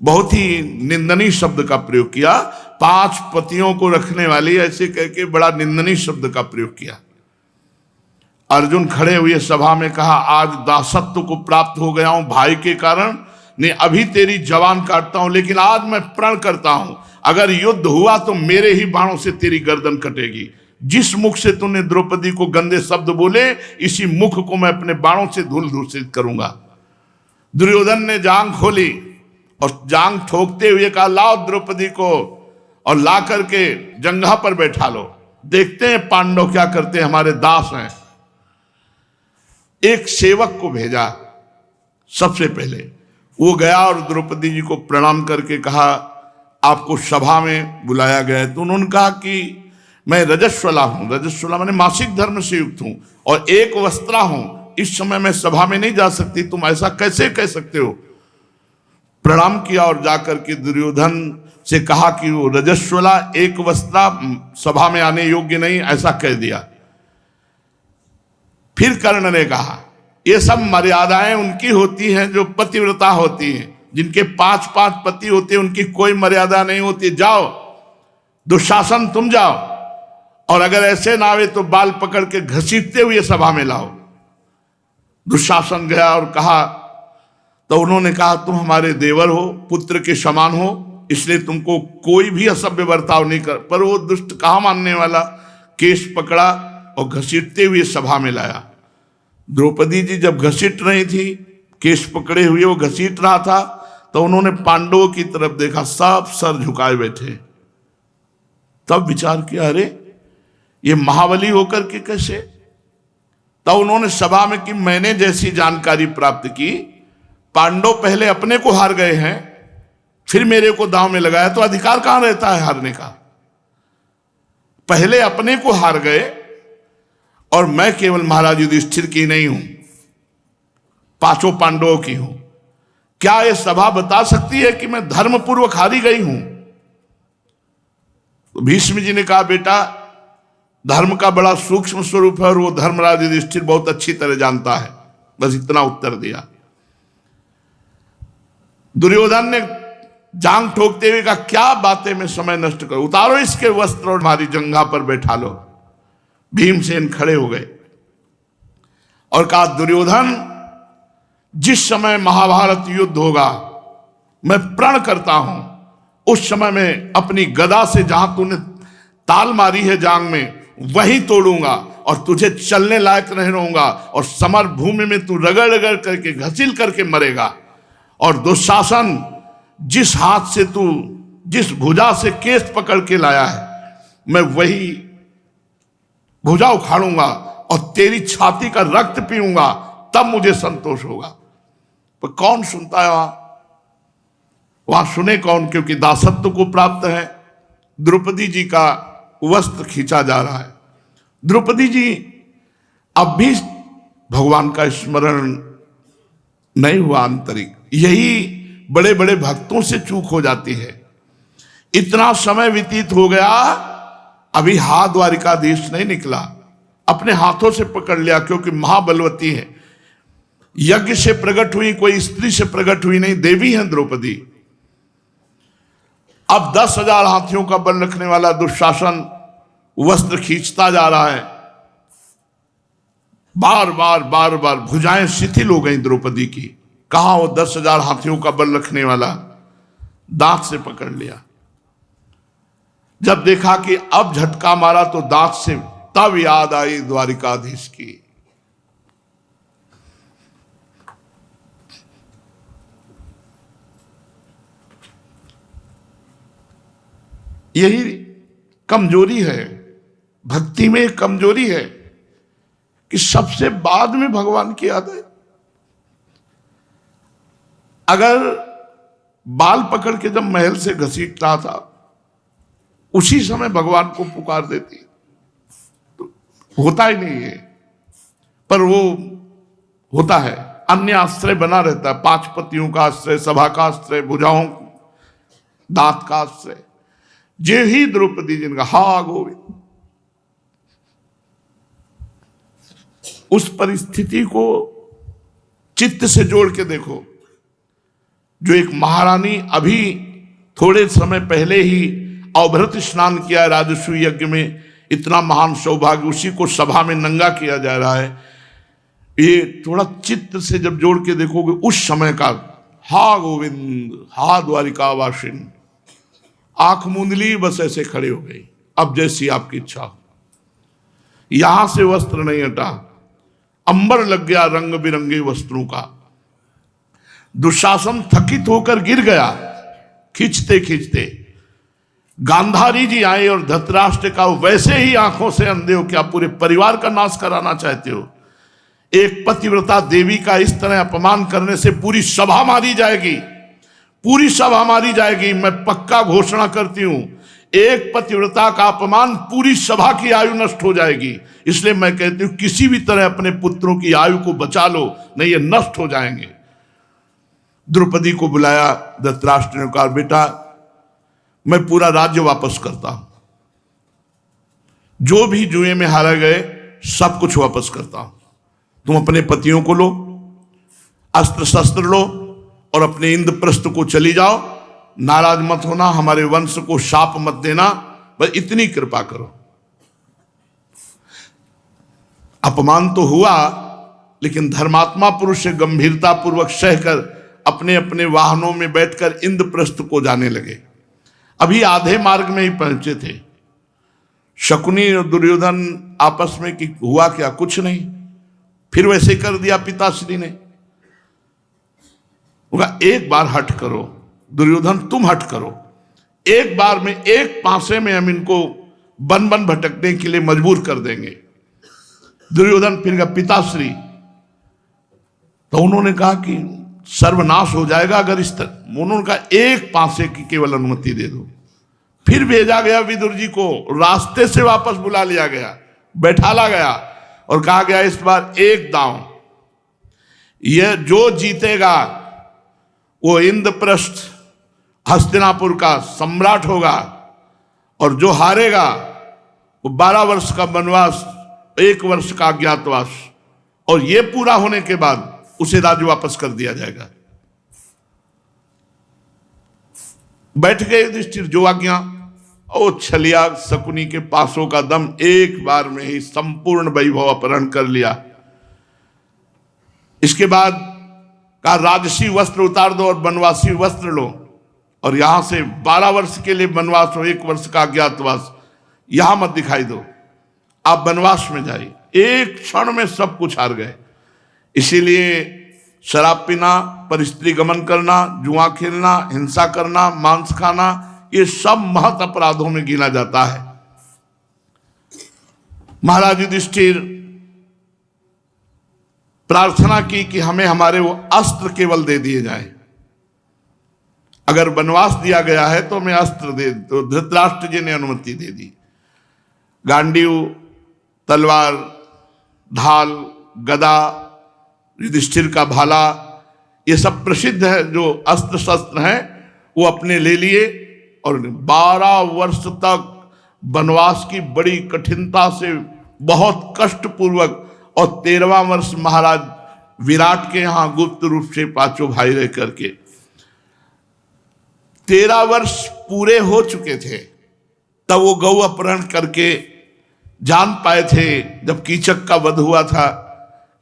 बहुत ही निंदनीय शब्द का प्रयोग किया। 5 पतियों को रखने वाली ऐसे कह के बड़ा निंदनीय शब्द का प्रयोग किया। अर्जुन खड़े हुए सभा में कहा आज दासत्व को प्राप्त हो गया हूं भाई के कारण, ने अभी तेरी जवान काटता हूं, लेकिन आज मैं प्रण करता हूं अगर युद्ध हुआ तो मेरे ही बाणों से तेरी गर्दन कटेगी। जिस मुख से तूने द्रौपदी को गंदे शब्द बोले, इसी मुख को मैं अपने बाणों से धूल दूषित करूंगा। दुर्योधन ने जांग खोली और जांग ठोकते हुए कहा लाओ द्रौपदी को और ला करके जंघा पर बैठा लो, देखते हैं पांडव क्या करते हैं, हमारे दास हैं। एक सेवक को भेजा, सबसे पहले वो गया और द्रौपदी जी को प्रणाम करके कहा आपको सभा में बुलाया गया है। तो उन्होंने कहा कि मैं रजस्वला हूं, रजस्वला मैंने मासिक धर्म से युक्त हूं, और एक वस्त्रा हूं, इस समय मैं सभा में नहीं जा सकती, तुम ऐसा कैसे कह सकते हो। प्रणाम किया और जाकर के दुर्योधन से कहा कि वो रजस्वला एक वस्त्रा सभा में आने योग्य नहीं, ऐसा कह दिया। फिर कर्ण ने कहा ये सब मर्यादाएं उनकी होती हैं जो पतिव्रता होती हैं, जिनके 5 पति होते हैं उनकी कोई मर्यादा नहीं होती। जाओ दुशासन तुम जाओ, और अगर ऐसे ना आवे तो बाल पकड़ के घसीटते हुए सभा में लाओ। दुशासन गया और कहा, तो उन्होंने कहा तुम हमारे देवर हो, पुत्र के समान हो, इसलिए तुमको कोई भी असभ्य बर्ताव नहीं कर। पर वो दुष्ट कहाँ मानने वाला, केश पकड़ा और घसीटते हुए सभा में लाया। द्रौपदी जी जब घसीट रही थी, केश पकड़े हुए वो घसीट रहा था, तो उन्होंने पांडवों की तरफ देखा, सब सर झुकाए बैठे। तब विचार किया अरे ये महाबली होकर के कैसे, तब उन्होंने सभा में कि मैंने जैसी जानकारी प्राप्त की, पांडव पहले अपने को हार गए हैं, फिर मेरे को दांव में लगाया, तो अधिकार कहां रहता है हारने का? पहले अपने को हार गए, और मैं केवल महाराज युधिष्ठिर की नहीं हूं, पांचों पांडवों की हूं। क्या यह सभा बता सकती है कि मैं धर्मपूर्वक हारी गई हूं? तो भीष्म जी ने कहा, बेटा धर्म का बड़ा सूक्ष्म स्वरूप है और वो धर्मराज युधिष्ठिर बहुत अच्छी तरह जानता है। बस इतना उत्तर दिया। दुर्योधन ने जांग ठोकते हुए कहा, क्या बातें में समय नष्ट करो, उतारो इसके वस्त्र और हमारी जंघा पर बैठा लो। भीमसेन खड़े हो गए और कहा, दुर्योधन जिस समय महाभारत युद्ध होगा मैं प्रण करता हूं, उस समय में अपनी गदा से जहां तूने ताल मारी है जांग में वहीं तोड़ूंगा और तुझे चलने लायक नहीं रहूंगा, और समर भूमि में तू रगड़ रगड़ करके घसील करके मरेगा। और दुशासन जिस हाथ से तू, जिस भुजा से केस पकड़ के लाया है, मैं वही भुजा उखाड़ूंगा और तेरी छाती का रक्त पीऊंगा, तब मुझे संतोष होगा। पर कौन सुनता है वहां सुने कौन? क्योंकि दासत्व को प्राप्त है। द्रौपदी जी का वस्त्र खींचा जा रहा है। द्रौपदी जी अब भी भगवान का स्मरण नहीं हुआ आंतरिक। यही बड़े बड़े भक्तों से चूक हो जाती है। इतना समय व्यतीत हो गया, अभी हाथ द्वारिकाधीश नहीं निकला, अपने हाथों से पकड़ लिया, क्योंकि महाबलवती है, यज्ञ से प्रकट हुई, कोई स्त्री से प्रकट हुई नहीं, देवी है द्रौपदी। अब 10,000 हाथियों का बल रखने वाला दुशासन वस्त्र खींचता जा रहा है। बार बार भुजाएं शिथिल हो गई द्रौपदी की। कहां वो 10,000 हाथियों का बल रखने वाला? दांत से पकड़ लिया। जब देखा कि अब झटका मारा तो दांत से, तब याद आई द्वारिकाधीश की। यही कमजोरी है, भक्ति में कमजोरी है कि सबसे बाद में भगवान की याद है। अगर बाल पकड़ के जब महल से घसीट रहा था, उसी समय भगवान को पुकार देती, तो होता ही नहीं है। पर वो होता है, अन्य आश्रय बना रहता है, 5 पतियों का आश्रय, सभा का आश्रय, भुजाओं दांत का आश्रय। जे ही द्रौपदी जी ने हा गोविंद, उस परिस्थिति को चित्त से जोड़ के देखो। जो एक महारानी अभी थोड़े समय पहले ही अवभृत स्नान किया राजस्व यज्ञ में, इतना महान सौभाग्य, उसी को सभा में नंगा किया जा रहा है। ये थोड़ा चित्त से जब जोड़ के देखोगे उस समय का, हा गोविंद, हा द्वारिकावासिन, आंख मूंद ली, बस ऐसे खड़े हो गई, अब जैसी आपकी इच्छा हो। यहां से वस्त्र नहीं हटा, अंबर लग गया रंग बिरंगे वस्त्रों का। दुशासन थकित होकर गिर गया खींचते खींचते। गांधारी जी आए और धृतराष्ट्र का वैसे ही आंखों से अंधे हो, क्या पूरे परिवार का नाश कराना चाहते हो? एक पतिव्रता देवी का इस तरह अपमान करने से पूरी सभा मारी जाएगी, पूरी सभा मारी जाएगी। मैं पक्का घोषणा करती हूं, एक पतिव्रता का अपमान पूरी सभा की आयु नष्ट हो जाएगी। इसलिए मैं कहती हूं किसी भी तरह अपने पुत्रों की आयु को बचा लो, नहीं ये नष्ट हो जाएंगे। द्रौपदी को बुलाया धृतराष्ट्र ने, कहा बेटा मैं पूरा राज्य वापस करता हूं, जो भी जुए में हारे गए सब कुछ वापस करता हूं। तुम अपने पतियों को लो, अस्त्र शस्त्र लो और अपने इंद्रप्रस्थ को चली जाओ। नाराज मत होना, हमारे वंश को शाप मत देना, बस इतनी कृपा करो। अपमान तो हुआ, लेकिन धर्मात्मा पुरुष से गंभीरता पूर्वक सहकर अपने अपने वाहनों में बैठकर इंद्रप्रस्थ को जाने लगे। अभी आधे मार्ग में ही पहुंचे थे। शकुनी और दुर्योधन आपस में कि हुआ क्या? कुछ नहीं। फिर वैसे कर दिया पिताश्री ने। एक बार हट करो दुर्योधन, तुम हट करो, एक बार में एक पासे में हम इनको बन बन भटकने के लिए मजबूर कर देंगे। दुर्योधन फिर का पिताश्री, तो उन्होंने कहा कि सर्वनाश हो जाएगा अगर इस तरह। उन्होंने कहा एक पासे की केवल अनुमति दे दो। फिर भेजा गया विदुर जी को, रास्ते से वापस बुला लिया गया, बैठाला गया और कहा गया इस बार एक दांव, यह जो जीतेगा वो इंद्रप्रस्थ हस्तिनापुर का सम्राट होगा, और जो हारेगा वो 12 वर्ष का वनवास, 1 वर्ष का अज्ञातवास, और ये पूरा होने के बाद उसे राज्य वापस कर दिया जाएगा। बैठ गए युधिष्ठिर, जो आज्ञा। ओ छलिया शकुनी के पासों का दम, एक बार में ही संपूर्ण वैभव अपहरण कर लिया। इसके बाद कहा राजसी वस्त्र उतार दो और वनवासी वस्त्र लो, और यहां से 12 वर्ष के लिए वनवास और 1 वर्ष का अज्ञातवास, यहां मत दिखाई दो, आप वनवास में जाइए। एक क्षण में सब कुछ हार गए। इसीलिए शराब पीना, परस्त्री गमन करना, जुआ खेलना, हिंसा करना, मांस खाना, ये सब महत अपराधों में गिना जाता है। महाराज युधिष्ठिर प्रार्थना की कि हमें हमारे वो अस्त्र केवल दे दिए जाएं। अगर वनवास दिया गया है तो हमें अस्त्र दे। तो धृतराष्ट्र जी ने अनुमति दे दी। गांडीव, तलवार, ढाल, गदा, युधिष्ठिर का भाला, ये सब प्रसिद्ध है जो अस्त्र शस्त्र हैं, वो अपने ले लिए और 12 वर्ष तक वनवास की बड़ी कठिनता से, बहुत कष्टपूर्वक, और 13वां वर्ष महाराज विराट के यहां गुप्त रूप से 5 भाई रह करके 13 वर्ष पूरे हो चुके थे, तब वो गौ अपहरण करके जान पाए थे, जब कीचक का वध हुआ था,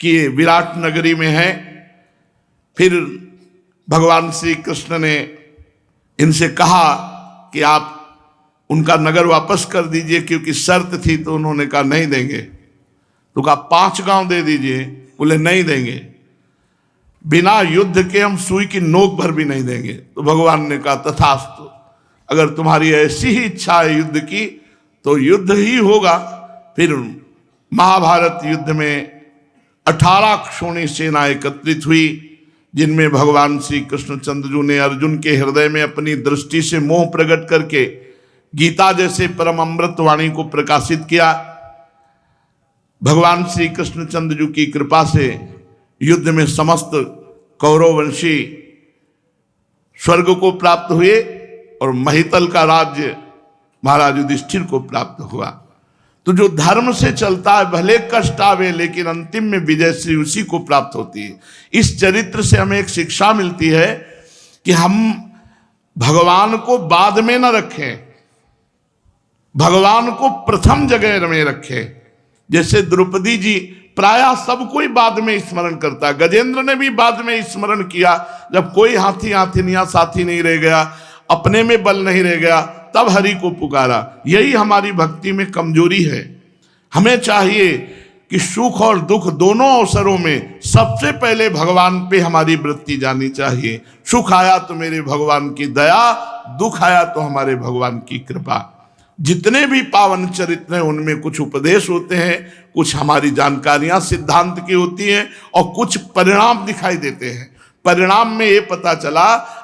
कि ये विराट नगरी में है। फिर भगवान श्री कृष्ण ने इनसे कहा कि आप उनका नगर वापस कर दीजिए, क्योंकि शर्त थी। तो उन्होंने कहा नहीं देंगे। तो कहा 5 गांव दे दीजिए, बोले नहीं देंगे, बिना युद्ध के हम सुई की नोक भर भी नहीं देंगे। तो भगवान ने कहा तथास्तु, अगर तुम्हारी ऐसी ही इच्छा है युद्ध की तो युद्ध ही होगा। फिर महाभारत युद्ध में 18 क्षोणी सेना एकत्रित हुई, जिनमें भगवान श्री कृष्णचंद्र ने अर्जुन के हृदय में अपनी दृष्टि से मोह प्रकट करके गीता जैसे परम अमृत वाणी को प्रकाशित किया। भगवान श्री कृष्णचंद्र की कृपा से युद्ध में समस्त कौरववंशी स्वर्ग को प्राप्त हुए और महितल का राज्य महाराज युधिष्ठिर को प्राप्त हुआ। तो जो धर्म से चलता है, भले कष्ट आवे, लेकिन अंतिम में विजय श्री उसी को प्राप्त होती है। इस चरित्र से हमें एक शिक्षा मिलती है कि हम भगवान को बाद में न रखें, भगवान को प्रथम जगह में रखें। जैसे द्रौपदी जी प्रायः सब कोई बाद में स्मरण करता, गजेंद्र ने भी बाद में स्मरण किया, जब कोई हाथी हाथिनिया साथी नहीं रह गया, अपने में बल नहीं रह गया, तब हरि को पुकारा। यही हमारी भक्ति में कमजोरी है। हमें चाहिए कि सुख और दुख दोनों अवसरों में सबसे पहले भगवान पे हमारी वृत्ति जानी चाहिए। सुख आया तो मेरे भगवान की दया, दुख आया तो हमारे भगवान की कृपा। जितने भी पावन चरित्र हैं उनमें कुछ उपदेश होते हैं, कुछ हमारी जानकारियां सिद्धांत की होती हैं, और कुछ परिणाम दिखाई देते हैं। परिणाम में ये पता चला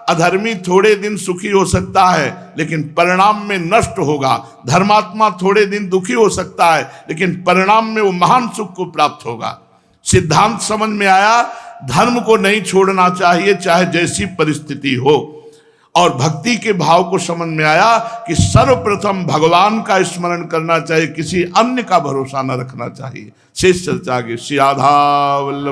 अधर्मी थोड़े दिन सुखी हो सकता है, लेकिन परिणाम में नष्ट होगा। धर्मात्मा थोड़े दिन दुखी हो सकता है, लेकिन परिणाम में वो महान सुख को प्राप्त होगा। सिद्धांत समझ में आया, धर्म को नहीं छोड़ना चाहिए चाहे जैसी परिस्थिति हो। और भक्ति के भाव को समझ में आया कि सर्वप्रथम भगवान का स्मरण करना चाहिए, किसी अन्य का भरोसा न रखना चाहिए। शेष चर्चा आगे। श्री राधा वल्लभ।